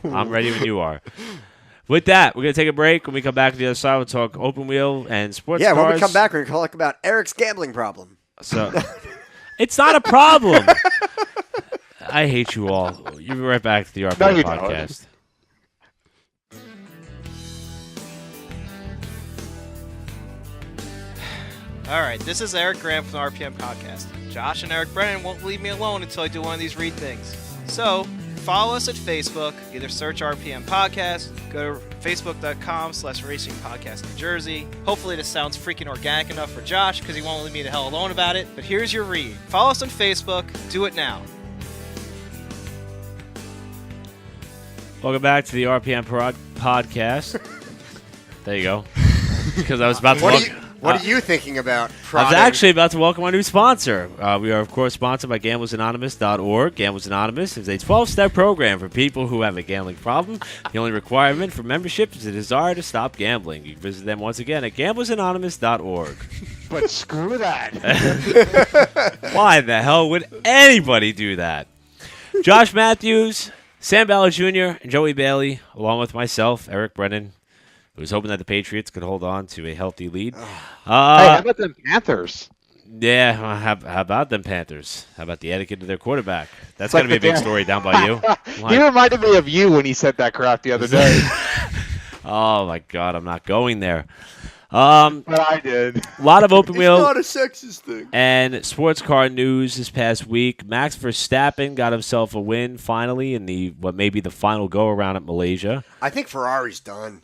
I'm ready when you are. With that, we're going to take a break. When we come back to the other side, we'll talk open wheel and sports Yeah, cars. when we come back, we're going to talk about Eric's gambling problem. So, it's not a problem. I hate you all. You'll be right back to the RPM No, you don't. podcast. All right, this is Eric Graham from the RPM Podcast. Josh and Eric Brennan won't leave me alone until I do one of these read things. So, follow us at Facebook. Either search RPM Podcast, go to facebook.com/Racing Podcast New Jersey. Hopefully this sounds freaking organic enough for Josh because he won't leave me the hell alone about it. But here's your read. Follow us on Facebook. Do it now. Welcome back to the RPM podcast. There you go. Because I was about to What are you thinking about? I was actually about to welcome our new sponsor. We are, of course, sponsored by GamblesAnonymous.org. Gamblers Anonymous is a 12-step program for people who have a gambling problem. The only requirement for membership is a desire to stop gambling. You can visit them once again at GamblesAnonymous.org. But screw that. Why the hell would anybody do that? Josh Matthews, Sam Ballard Jr., and Joey Bailey, along with myself, Eric Brennan, who was hoping that the Patriots could hold on to a healthy lead. Hey, how about the Panthers? Yeah, well, how about them Panthers? How about the etiquette of their quarterback? That's got to be a big story down by you. He reminded me of you when he said that crap the other day. Oh, my God, I'm not going there. But I did. A lot of open wheel It's not a sexist thing. and sports car news this past week. Max Verstappen got himself a win finally in what may be the final go-around at Malaysia. I think Ferrari's done.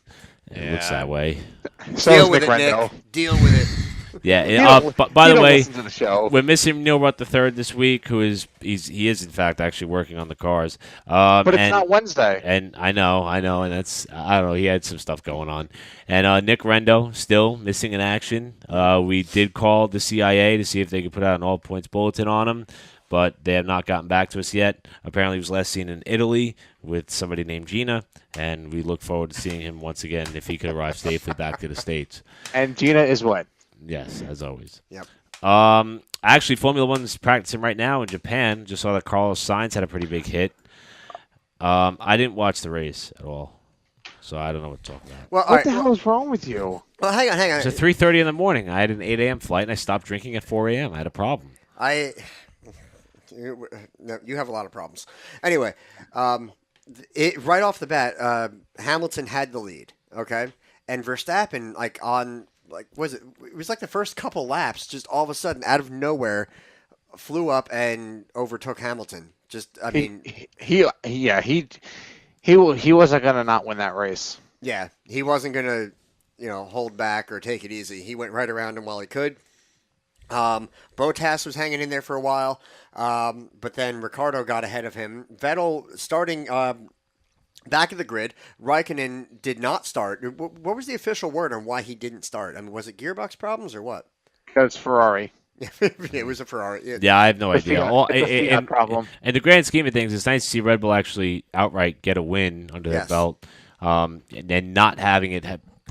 It looks that way. So Deal is with Nick it, Rendo. Nick. Deal with it. Yeah. By He the don't way, listen to the show. we're missing Neil Rutt III this week, he is in fact actually working on the cars. But it's not Wednesday. And I know, and that's I don't know. He had some stuff going on, and Nick Rendo still missing in action. We did call the CIA to see if they could put out an all points bulletin on him, but they have not gotten back to us yet. Apparently, he was last seen in Italy with somebody named Gina, and we look forward to seeing him once again if he could arrive safely back to the States. And Gina is what? Yes, as always. Yep. Actually, Formula One's practicing right now in Japan. Just saw that Carlos Sainz had a pretty big hit. I didn't watch the race at all, so I don't know what to talk about. Well, What the hell is wrong with you? Well, hang on. It's at 3:30 in the morning. I had an 8 a.m. flight, and I stopped drinking at 4 a.m. I had a problem. No, you have a lot of problems. Anyway, right off the bat, Hamilton had the lead, okay? And Verstappen, it was like the first couple laps, just all of a sudden, out of nowhere, flew up and overtook Hamilton. He wasn't gonna not win that race. Yeah, he wasn't gonna, hold back or take it easy. He went right around him while he could. Bottas was hanging in there for a while, but then Ricciardo got ahead of him. Vettel starting back of the grid. Raikkonen did not start. What was the official word on why he didn't start? I mean, was it gearbox problems or what? Because Ferrari. It was a Ferrari. Yeah, I have no It's a idea. Fiat- it's a Fiat problem. In the grand scheme of things, it's nice to see Red Bull actually outright get a win under their Yes. belt, and then not having it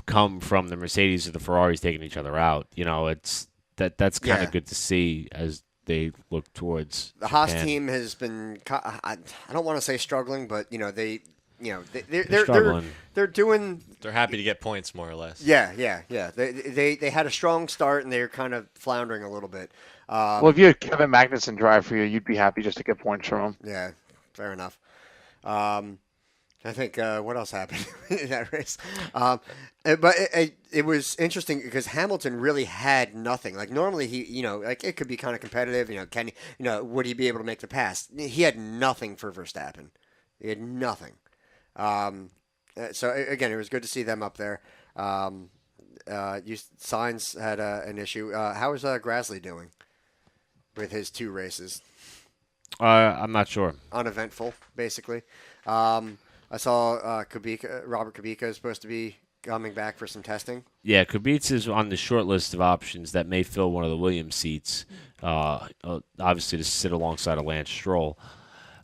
come from the Mercedes or the Ferraris taking each other out. That's kind of good to see as they look towards The Haas Japan. team has been. I don't want to say struggling, but they're struggling. they're doing. They're happy to get points, more or less. Yeah. They had a strong start and they're kind of floundering a little bit. Well, if you had Kevin Magnussen drive for you, you'd be happy just to get points from him. Yeah, fair enough. I think what else happened in that race? But it was interesting because Hamilton really had nothing. Like normally he, like it could be kind of competitive. Can he, would he be able to make the pass? He had nothing for Verstappen. He had nothing. So again, it was good to see them up there. Sainz had an issue. How is Grassley doing with his 2 races? I'm not sure. Uneventful, basically. I saw Robert Kubica is supposed to be coming back for some testing. Yeah, Kubica is on the short list of options that may fill one of the Williams seats, obviously to sit alongside of Lance Stroll.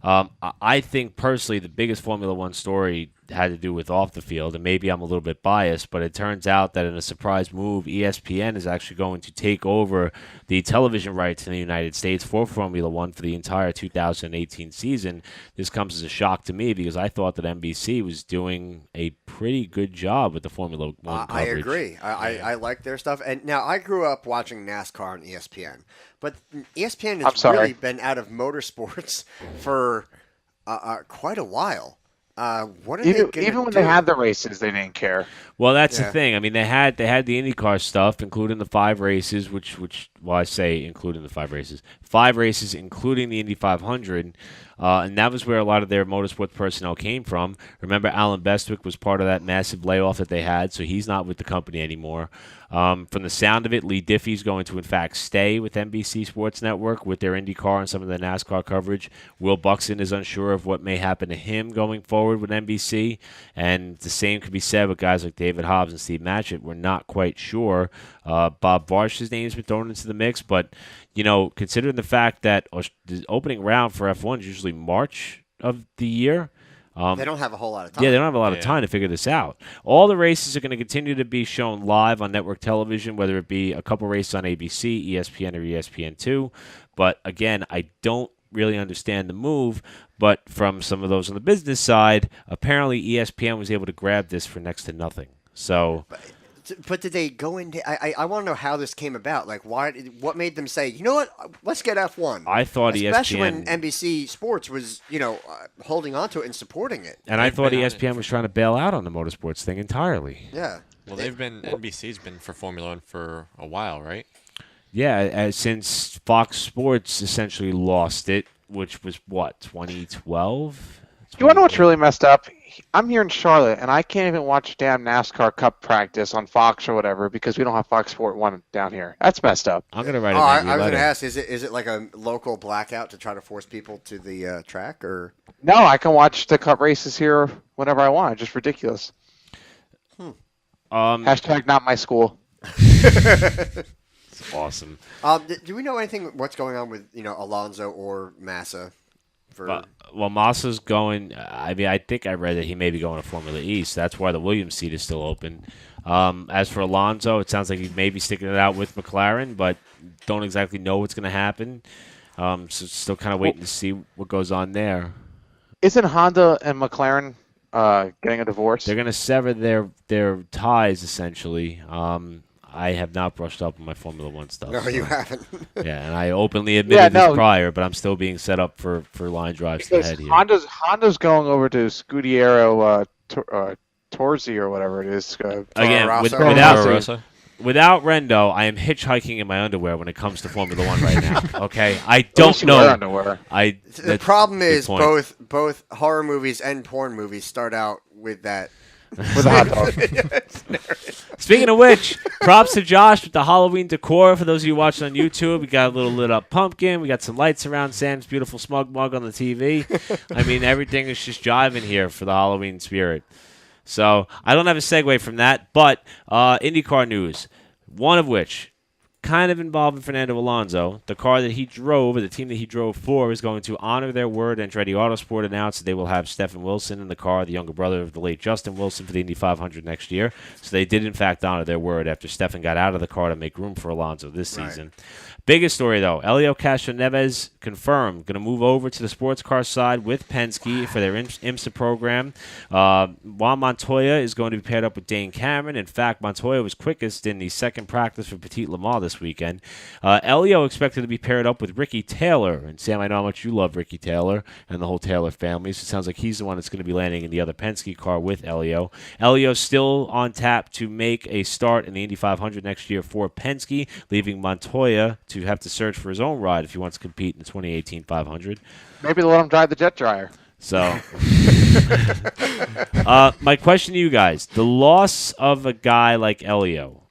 I think personally the biggest Formula One story had to do with off the field, and maybe I'm a little bit biased, but it turns out that in a surprise move, ESPN is actually going to take over the television rights in the United States for Formula One for the entire 2018 season. This comes as a shock to me because I thought that NBC was doing a pretty good job with the Formula One I coverage. agree. I like their stuff. And now I grew up watching NASCAR on ESPN, but ESPN has really been out of motorsports for quite a while. What are they going to do? Even when they had the races, they didn't care. Well, that's the thing. I mean, they had the IndyCar stuff, including the 5 races, I say including the 5 races. 5 races, including the Indy 500, and that was where a lot of their motorsports personnel came from. Remember, Alan Bestwick was part of that massive layoff that they had, so he's not with the company anymore. From the sound of it, Lee Diffie's going to, in fact, stay with NBC Sports Network with their IndyCar and some of the NASCAR coverage. Will Buxton is unsure of what may happen to him going forward with NBC, and the same could be said with guys like David Hobbs and Steve Matchett. We're not quite sure. Bob Barsh's name's been thrown into the mix, but, considering the fact that the opening round for F1 is usually March of the year, they don't have a whole lot of time. Yeah, they don't have a lot of time to figure this out. All the races are going to continue to be shown live on network television, whether it be a couple races on ABC, ESPN, or ESPN2. But again, I don't really understand the move. But from some of those on the business side, apparently ESPN was able to grab this for next to nothing. So. But did they go into? I want to know how this came about. Like, what made them say, you know what? Let's get F1. I thought especially ESPN, when NBC Sports was, holding on to it and supporting it. And I thought ESPN was trying to bail out on the motorsports thing entirely. Yeah. Well, NBC's been for Formula One for a while, right? Yeah, since Fox Sports essentially lost it, which was what, 2012. You want to know what's really messed up? I'm here in Charlotte, and I can't even watch damn NASCAR Cup practice on Fox or whatever because we don't have Fox Sport 1 down here. That's messed up. I'm going to write it I down. was going to ask, is it like a local blackout to try to force people to the track? Or No, I can watch the Cup races here whenever I want. It's just ridiculous. Hashtag not my school. It's awesome. Do we know anything what's going on with, Alonso or Massa? Well, Massa's going. I think I read that he may be going to Formula E, so that's why the Williams seat is still open. As for Alonso, it sounds like he may be sticking it out with McLaren, but don't exactly know what's going to happen. So still kind of waiting to see what goes on there. Isn't Honda and McLaren getting a divorce? They're going to sever their ties, essentially. I have not brushed up on my Formula One stuff. No, you haven't. Yeah, and I openly admitted this prior, but I'm still being set up for line drives to head here. Honda's going over to Scudiero Torzi or whatever it is. Again, without Rendo, I am hitchhiking in my underwear when it comes to Formula One right now. Okay, I don't know. Underwear. The problem is both horror movies and porn movies start out with that. With a hot dog. Speaking of which, props to Josh with the Halloween decor. For those of you watching on YouTube, we got a little lit up pumpkin. We got some lights around Sam's beautiful smug mug on the TV. I mean, everything is just jiving here for the Halloween spirit. So I don't have a segue from that, but IndyCar news, one of which, kind of involving Fernando Alonso. The car that he drove, or the team that he drove for, is going to honor their word. Andretti Autosport announced that they will have Stephen Wilson in the car, the younger brother of the late Justin Wilson, for the Indy 500 next year. So they did, in fact, honor their word after Stephen got out of the car to make room for Alonso this season. Biggest story, though, Helio Castroneves confirmed going to move over to the sports car side with Penske for their IMSA program. Juan Montoya is going to be paired up with Dane Cameron. In fact, Montoya was quickest in the second practice for Petit Le Mans this weekend. Helio expected to be paired up with Ricky Taylor. And Sam, I know how much you love Ricky Taylor and the whole Taylor family, so it sounds like he's the one that's going to be landing in the other Penske car with Helio. Helio's still on tap to make a start in the Indy 500 next year for Penske, leaving Montoya to have to search for his own ride if he wants to compete in the 2018 500. Maybe they'll let him drive the jet dryer. So, my question to you guys: the loss of a guy like Helio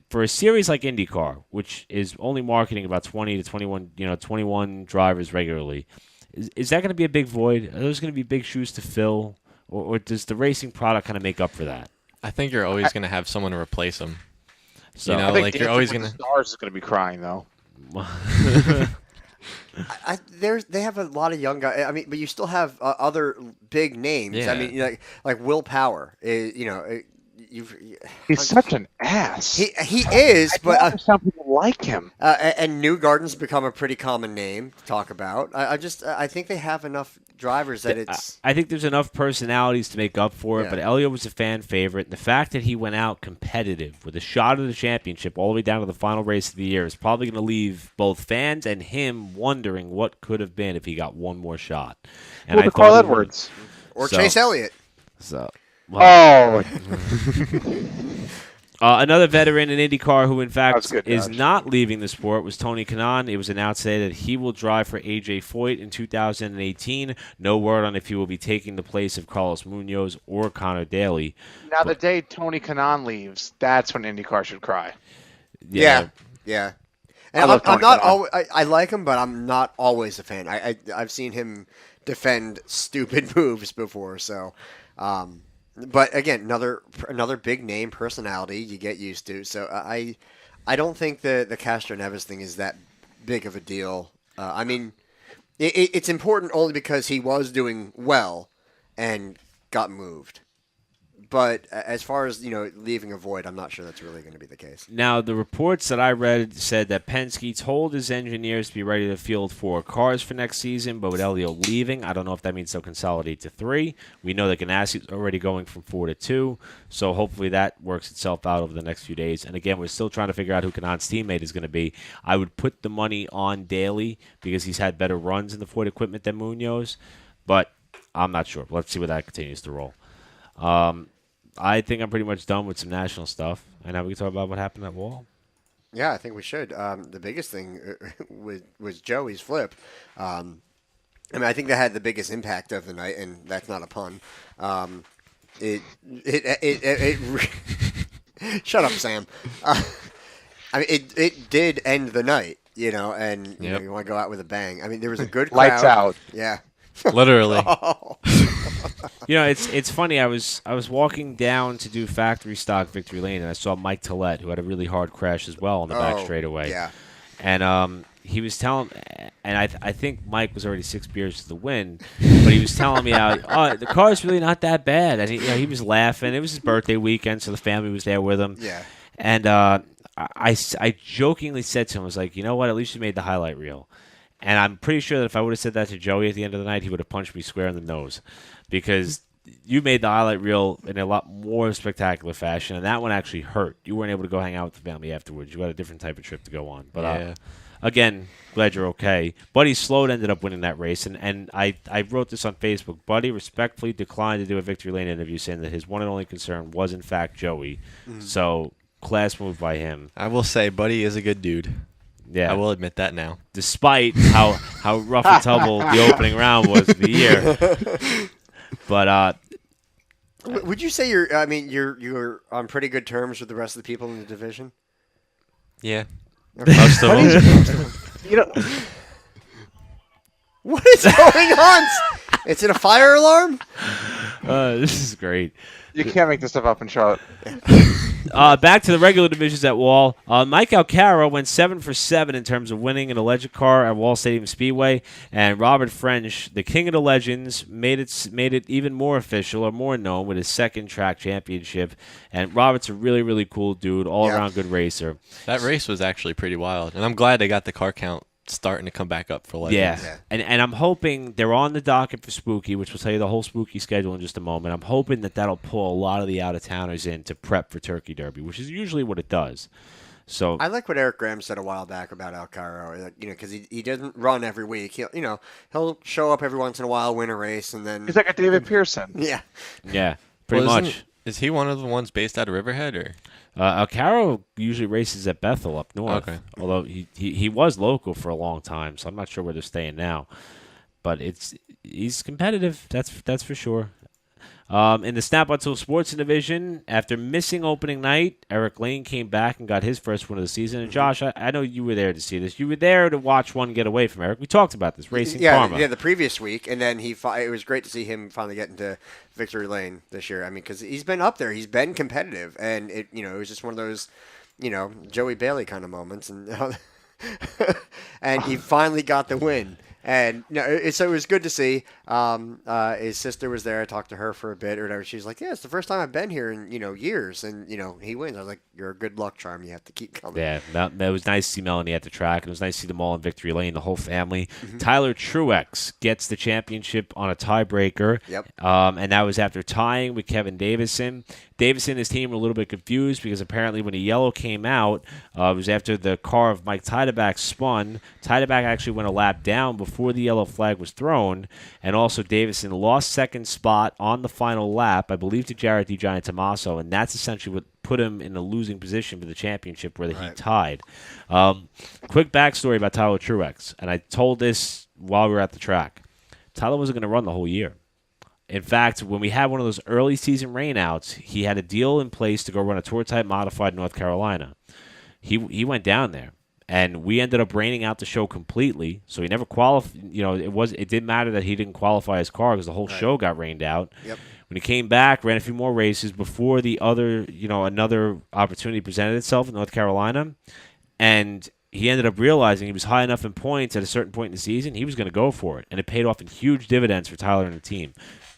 for a series like IndyCar, which is only marketing about 20 to 21 drivers regularly, is that going to be a big void? Are those going to be big shoes to fill, or does the racing product kind of make up for that? I think you're always going to have someone to replace him. So, I think like you're always going to. to. Stars is going to be crying though. They have a lot of young guys. I mean, but you still have other big names. Yeah. I mean, like Will Power. He's such an ass. He is, but some people like him. and Newgarden's become a pretty common name to talk about. I think they have enough drivers that it's. I think there's enough personalities to make up for it, but Helio was a fan favorite. And the fact that he went out competitive with a shot at the championship all the way down to the final race of the year is probably going to leave both fans and him wondering what could have been if he got one more shot. And Well, Carl Edwards. Or Chase Elliott. Another veteran in IndyCar who, in fact, good, is Josh. not leaving the sport was Tony Kanaan. It was announced today that he will drive for A.J. Foyt in 2018. No word on if he will be taking the place of Carlos Munoz or Connor Daly. Now, the day Tony Kanaan leaves, that's when IndyCar should cry. Yeah. And love I'm Tony not Kanaan. always. I like him, but I'm not always a fan. I've seen him defend stupid moves before. So, but again, another big name personality you get used to. So I don't think the Castroneves thing is that big of a deal. I mean, it's important only because he was doing well and got moved. But as far as, leaving a void, I'm not sure that's really going to be the case. Now, the reports that I read said that Penske told his engineers to be ready to field 4 cars for next season, but with Helio leaving, I don't know if that means they'll consolidate to 3. We know that Ganassi is already going from 4 to 2, so hopefully that works itself out over the next few days. And again, we're still trying to figure out who Kanaan's teammate is going to be. I would put the money on Daly because he's had better runs in the Ford equipment than Munoz, but I'm not sure. Let's see where that continues to roll. I think I'm pretty much done with some national stuff. And now we can talk about what happened at Wall. Yeah, I think we should. The biggest thing was Joey's flip. I mean, I think that had the biggest impact of the night, and that's not a pun. Shut up, Sam. I mean, it did end the night, and you want to go out with a bang. I mean, there was a good crowd. Lights out. Yeah. Literally. It's funny. I was walking down to do factory stock Victory Lane, and I saw Mike Tillett, who had a really hard crash as well on the back straightaway. Yeah. And he was telling, and I think Mike was already 6 beers to the win, but he was telling me how the car's really not that bad, and he was laughing. It was his birthday weekend, so the family was there with him. Yeah. And I jokingly said to him, I was like, you know what? At least you made the highlight reel. And I'm pretty sure that if I would have said that to Joey at the end of the night, he would have punched me square in the nose. Because you made the highlight reel in a lot more spectacular fashion, and that one actually hurt. You weren't able to go hang out with the family afterwards. You had a different type of trip to go on. But again, glad you're okay. Buddy Sloat ended up winning that race, and I wrote this on Facebook. Buddy respectfully declined to do a Victory Lane interview, saying that his one and only concern was, in fact, Joey. So, class move by him. I will say, Buddy is a good dude. Yeah, I will admit that now. Despite how rough and tumble the opening round was of the year. But would you say you're on pretty good terms with the rest of the people in the division? Yeah. Most of them. What is going on? Is it a fire alarm? This is great. You can't make this stuff up in Charlotte. Back to the regular divisions at Wall. Mike Alcaro went 7 for 7 in terms of winning an Legend car at Wall Stadium Speedway, and Robert French, the king of the legends, made it even more official or more known with his second track championship. And Robert's a really, really cool dude, all-around good racer. That race was actually pretty wild, and I'm glad they got the car count starting to come back up for Legends. Yeah. And I'm hoping they're on the docket for Spooky, which will tell you the whole Spooky schedule in just a moment. I'm hoping that'll pull a lot of the out-of-towners in to prep for Turkey Derby, which is usually what it does. So I like what Eric Graham said a while back about Alcaro, because he doesn't run every week. He'll show up every once in a while, win a race, and then He's like a David Pearson. Yeah, pretty much. Is he one of the ones based out of Riverhead, or? Alcaro usually races at Bethel up north. Okay. Although he was local for a long time, so I'm not sure where they're staying now. But he's competitive. That's for sure. In the Snap Until Sports division, after missing opening night, Eric Lane came back and got his first win of the season. And Josh, I know you were there to see this. You were there to watch one get away from Eric. We talked about this, Racing Karma. Yeah, the previous week, and then it was great to see him finally get into victory lane this year. I mean, because he's been up there, he's been competitive, and it was just one of those, Joey Bailey kind of moments, and and he finally got the win. And so it was good to see. His sister was there. I talked to her for a bit or whatever. She was like, "Yeah, it's the first time I've been here in years." And he wins. I was like, "You're a good luck charm. You have to keep coming." Yeah, it was nice to see Melanie at the track, and it was nice to see them all in victory lane, the whole family. Tyler Truex gets the championship on a tiebreaker. Yep. And that was after tying with Kevin Davison. Davison and his team were a little bit confused because apparently when the yellow came out, it was after the car of Mike Tiedeback spun. Tiedeback actually went a lap down before the yellow flag was thrown, and also Davison lost second spot on the final lap, I believe, to Jarrett DiGiantommaso, and that's essentially what put him in a losing position for the championship where he tied. Quick backstory about Tyler Truex, and I told this while we were at the track. Tyler wasn't going to run the whole year. In fact, when we had one of those early season rainouts, he had a deal in place to go run a tour-type modified North Carolina. He went down there, and we ended up raining out the show completely. So he never qualified. It didn't matter that he didn't qualify his car because the whole show got rained out. Yep. When he came back, ran a few more races before the other, another opportunity presented itself in North Carolina, and he ended up realizing he was high enough in points at a certain point in the season, he was going to go for it, and it paid off in huge dividends for Tyler and the team.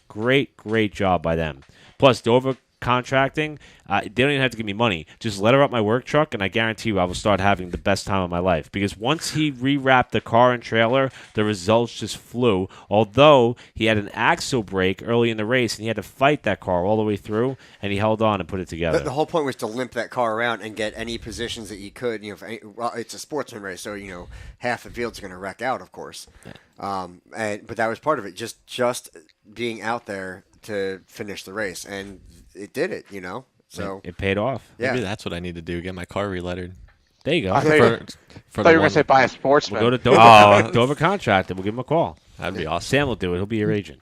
Great job by them. Plus, Dover Contracting, they don't even have to give me money. Just let her up my work truck, and I guarantee you I will start having the best time of my life. Because once he rewrapped the car and trailer, the results just flew. Although he had an axle break early in the race, and he had to fight that car all the way through, and he held on and put it together. The whole point was to limp that car around and get any positions that you could. It's a sportsman race, so half the field's going to wreck out, of course. Yeah. But that was part of it, just being out there to finish the race, and it did it, So it paid off. Yeah. Maybe that's what I need to do, get my car relettered. There you go. I thought you were going to say buy a Sportsman. We'll go to Dover, Dover Contracting. We'll give him a call. That'd be awesome. Sam will do it. He'll be your agent.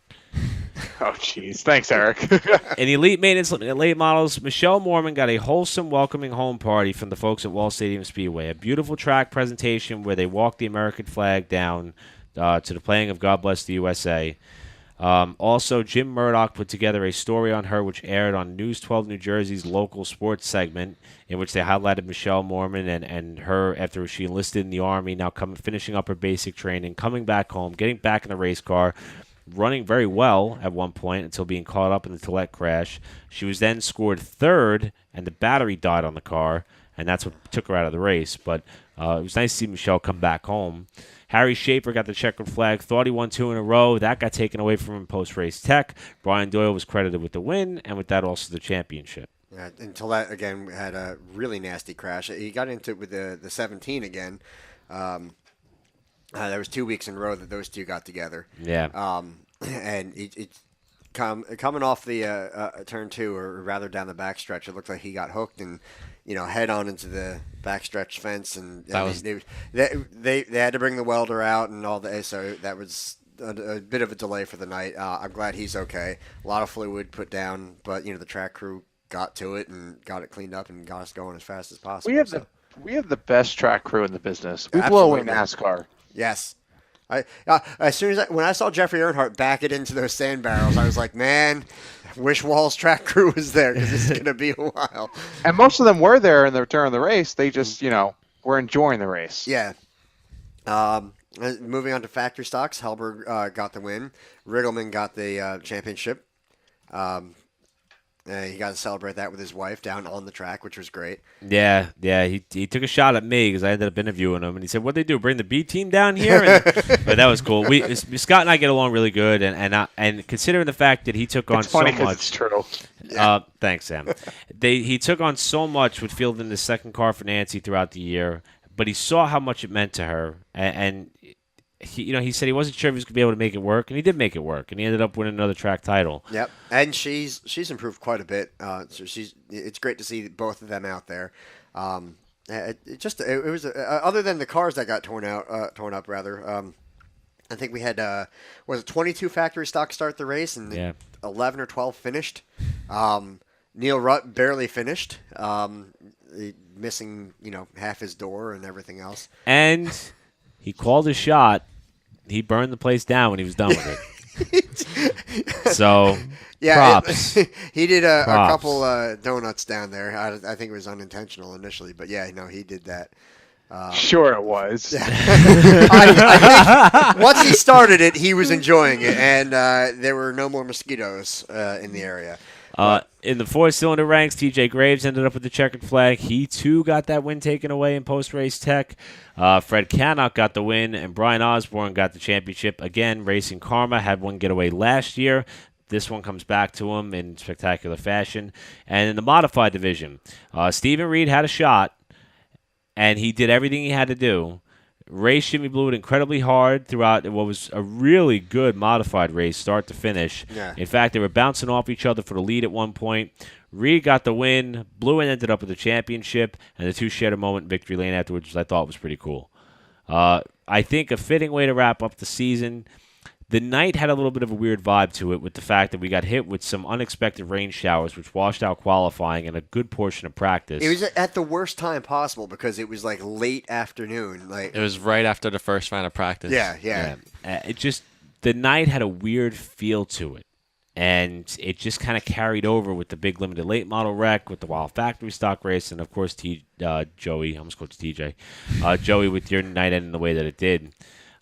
Oh, jeez. Thanks, Eric. In Elite Maintenance Late Models, Michelle Mormon got a wholesome, welcoming home party from the folks at Wall Stadium Speedway. A beautiful track presentation where they walked the American flag down to the playing of God Bless the USA. Also, Jim Murdoch put together a story on her which aired on News 12 New Jersey's local sports segment in which they highlighted Michelle Mormon and her after she enlisted in the Army, now finishing up her basic training, coming back home, getting back in the race car, running very well at one point until being caught up in the Toilette crash. She was then scored third, and the battery died on the car, and that's what took her out of the race. But it was nice to see Michelle come back home. Harry Schaefer got the checkered flag, thought he won 2 in a row. That got taken away from him post-race tech. Brian Doyle was credited with the win, and with that also the championship. Yeah, until that, again, had a really nasty crash. He got into it with the 17 again. There was 2 weeks in a row that those two got together. Yeah. And coming off the turn 2, or rather down the backstretch, it looked like he got hooked and head on into the backstretch fence, and they had to bring the welder out and all that. So that was a bit of a delay for the night. I'm glad he's okay. A lot of fluid put down, but the track crew got to it and got it cleaned up and got us going as fast as possible. We have the best track crew in the business. We blow away NASCAR. Yes. As soon as when I saw Jeffrey Earnhardt back it into those sand barrels, I was like, man, wish Wall's track crew was there because it's going to be a while. And most of them were there during the race. They just, were enjoying the race. Yeah. Moving on to factory stocks, Hellberg got the win. Riggleman got the championship. He got to celebrate that with his wife down on the track, which was great. Yeah. He took a shot at me because I ended up interviewing him, and he said, "What'd they do? Bring the B team down here?" But that was cool. Scott and I get along really good, and considering the fact that he took on so much. It's true. Thanks, Sam. He took on so much with fielding the second car for Nancy throughout the year, but he saw how much it meant to her, and he said he wasn't sure if he was going to be able to make it work, and he did make it work, and he ended up winning another track title. Yep, and she's improved quite a bit. So it's great to see both of them out there. It was other than the cars that got torn up rather. I think we had 22 factory stock start the race, and 11 or 12 finished. Neil Rutt barely finished, missing half his door and everything else. And he called his shot. He burned the place down when he was done with it. So, props. He did a couple donuts down there. I think it was unintentional initially, but he did that. Sure it was. I think once he started it, he was enjoying it, and there were no more mosquitoes in the area. In the four-cylinder ranks, TJ Graves ended up with the checkered flag. He, too, got that win taken away in post-race tech. Fred Cannock got the win, and Brian Osborne got the championship. Again, Racing Karma had one getaway last year. This one comes back to him in spectacular fashion. And in the modified division, Stephen Reed had a shot, and he did everything he had to do. Race Jimmy blew it incredibly hard throughout what was a really good modified race, start to finish. Yeah. In fact, they were bouncing off each other for the lead at one point. Reed got the win. Blewin ended up with the championship, and the two shared a moment in victory lane afterwards, which I thought was pretty cool. I think a fitting way to wrap up the season. The night had a little bit of a weird vibe to it with the fact that we got hit with some unexpected rain showers, which washed out qualifying and a good portion of practice. It was at the worst time possible because it was like late afternoon. It was right after the first round of practice. Yeah. The night had a weird feel to it. And it just kind of carried over with the big limited late model wreck, with the wild factory stock race, and of course, Joey, I almost called you TJ, Joey, with your night ending the way that it did.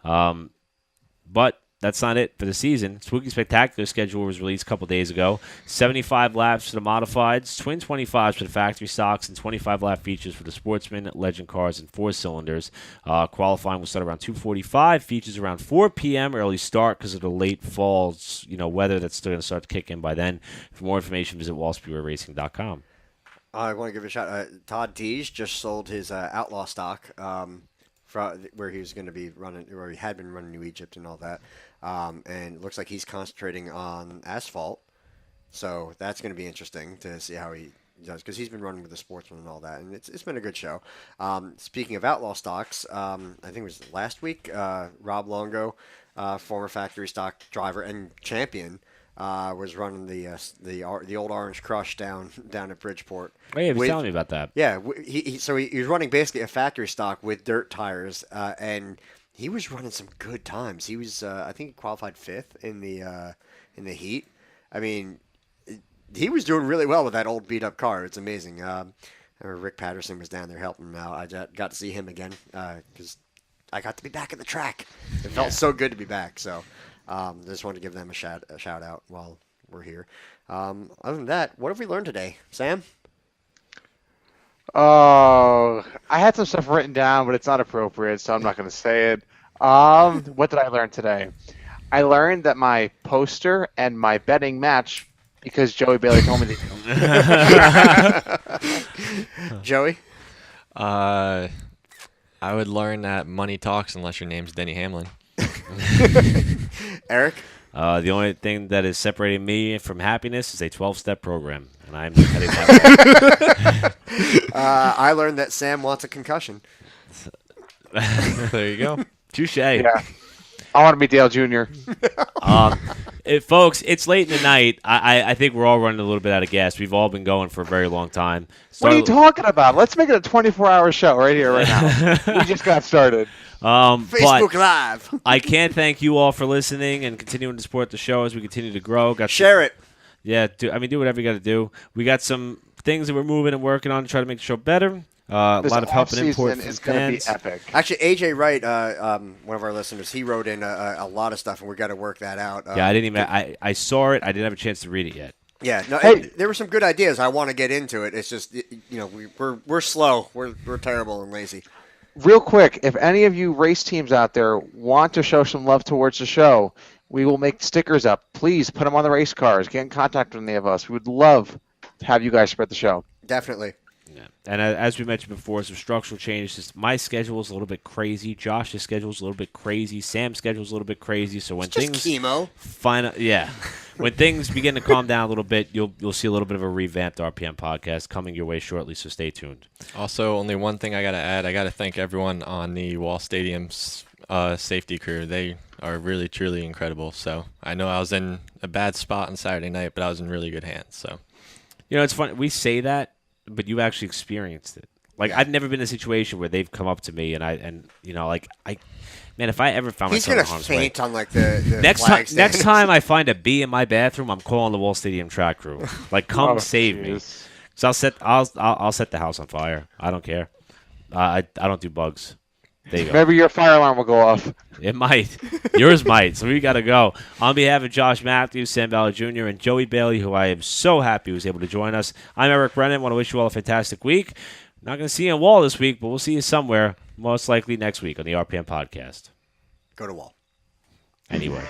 But that's not it for the season. Spooky Spectacular schedule was released a couple days ago. 75 laps for the modifieds, twin 25s for the factory stocks, and 25-lap features for the sportsman, legend cars, and four-cylinders. Qualifying will start around 2:45. Features around 4 p.m. Early start because of the late fall, weather that's still going to start to kick in by then. For more information, visit wallspeedwayracing.com. I want to give a shout out. Todd Dees just sold his Outlaw stock where he was going to be running, where he had been running New Egypt and all that. And it looks like he's concentrating on asphalt. So that's going to be interesting to see how he does, because he's been running with the Sportsman and all that. And it's been a good show. Speaking of outlaw stocks, I think it was last week, Rob Longo, former factory stock driver and champion, was running the old Orange Crush down at Bridgeport. Oh, yeah, he was telling me about that. Yeah, he was running basically a factory stock with dirt tires, and he was running some good times. He was, I think, he qualified 5th in the heat. I mean, he was doing really well with that old beat up car. It's amazing. Rick Patterson was down there helping him out. I got to see him again because I got to be back at the track. It felt so good to be back. So just wanted to give them a shout out while we're here. Other than that, what have we learned today, Sam? Oh, I had some stuff written down, but it's not appropriate, so I'm not going to say it. What did I learn today? I learned that my poster and my betting match because Joey Bailey told me to. Joey? I would learn that money talks unless your name's Denny Hamlin. Eric? The only thing that is separating me from happiness is a 12-step program, and I'm heading that way. I learned that Sam wants a concussion. There you go. Touche. Yeah. I want to be Dale Jr. Folks, it's late in the night. I think we're all running a little bit out of gas. We've all been going for a very long time. What are you talking about? Let's make it a 24-hour show right here, right now. We just got started. Facebook Live. I can't thank you all for listening and continuing to support the show as we continue to grow. Share it. Yeah, do whatever you got to do. We got some things that we're moving and working on to try to make the show better. A lot of help and input from is going to be fans. epic. Actually, AJ Wright, one of our listeners, he wrote in a lot of stuff, and we got to work that out. Yeah, I didn't even. I saw it. I didn't have a chance to read it yet. Yeah, no, Hey. there were some good ideas. I want to get into it. It's just we're slow. We're terrible and lazy. Real quick, if any of you race teams out there want to show some love towards the show, we will make stickers up. Please put them on the race cars. Get in contact with any of us. We would love to have you guys spread the show. Definitely. Yeah. And as we mentioned before, some structural changes. My schedule is a little bit crazy. Josh's schedule is a little bit crazy. Sam's schedule is a little bit crazy. So when It's just things chemo. when things begin to calm down a little bit, you'll see a little bit of a revamped RPM podcast coming your way shortly. So stay tuned. Also, only one thing I got to add. I got to thank everyone on the Wall Stadium's safety crew. They are really, truly incredible. So I know I was in a bad spot on Saturday night, but I was in really good hands. So It's funny. We say that, but you actually experienced it. Like, I've never been in a situation where they've come up to me and man, if I ever found He's myself gonna in harm's way. faint on like the Next time I find a bee in my bathroom, I'm calling the Wall Stadium track crew. Like, come save me. So I'll set the house on fire. I don't care. I don't do bugs. There you go. Maybe your fire alarm will go off. It might. Yours might. So we got to go. On behalf of Josh Matthews, Sam Ballard Jr., and Joey Bailey, who I am so happy was able to join us, I'm Eric Brennan. Want to wish you all a fantastic week. Not going to see you on Wall this week, but we'll see you somewhere, most likely next week on the RPM podcast. Go to Wall. Anyway.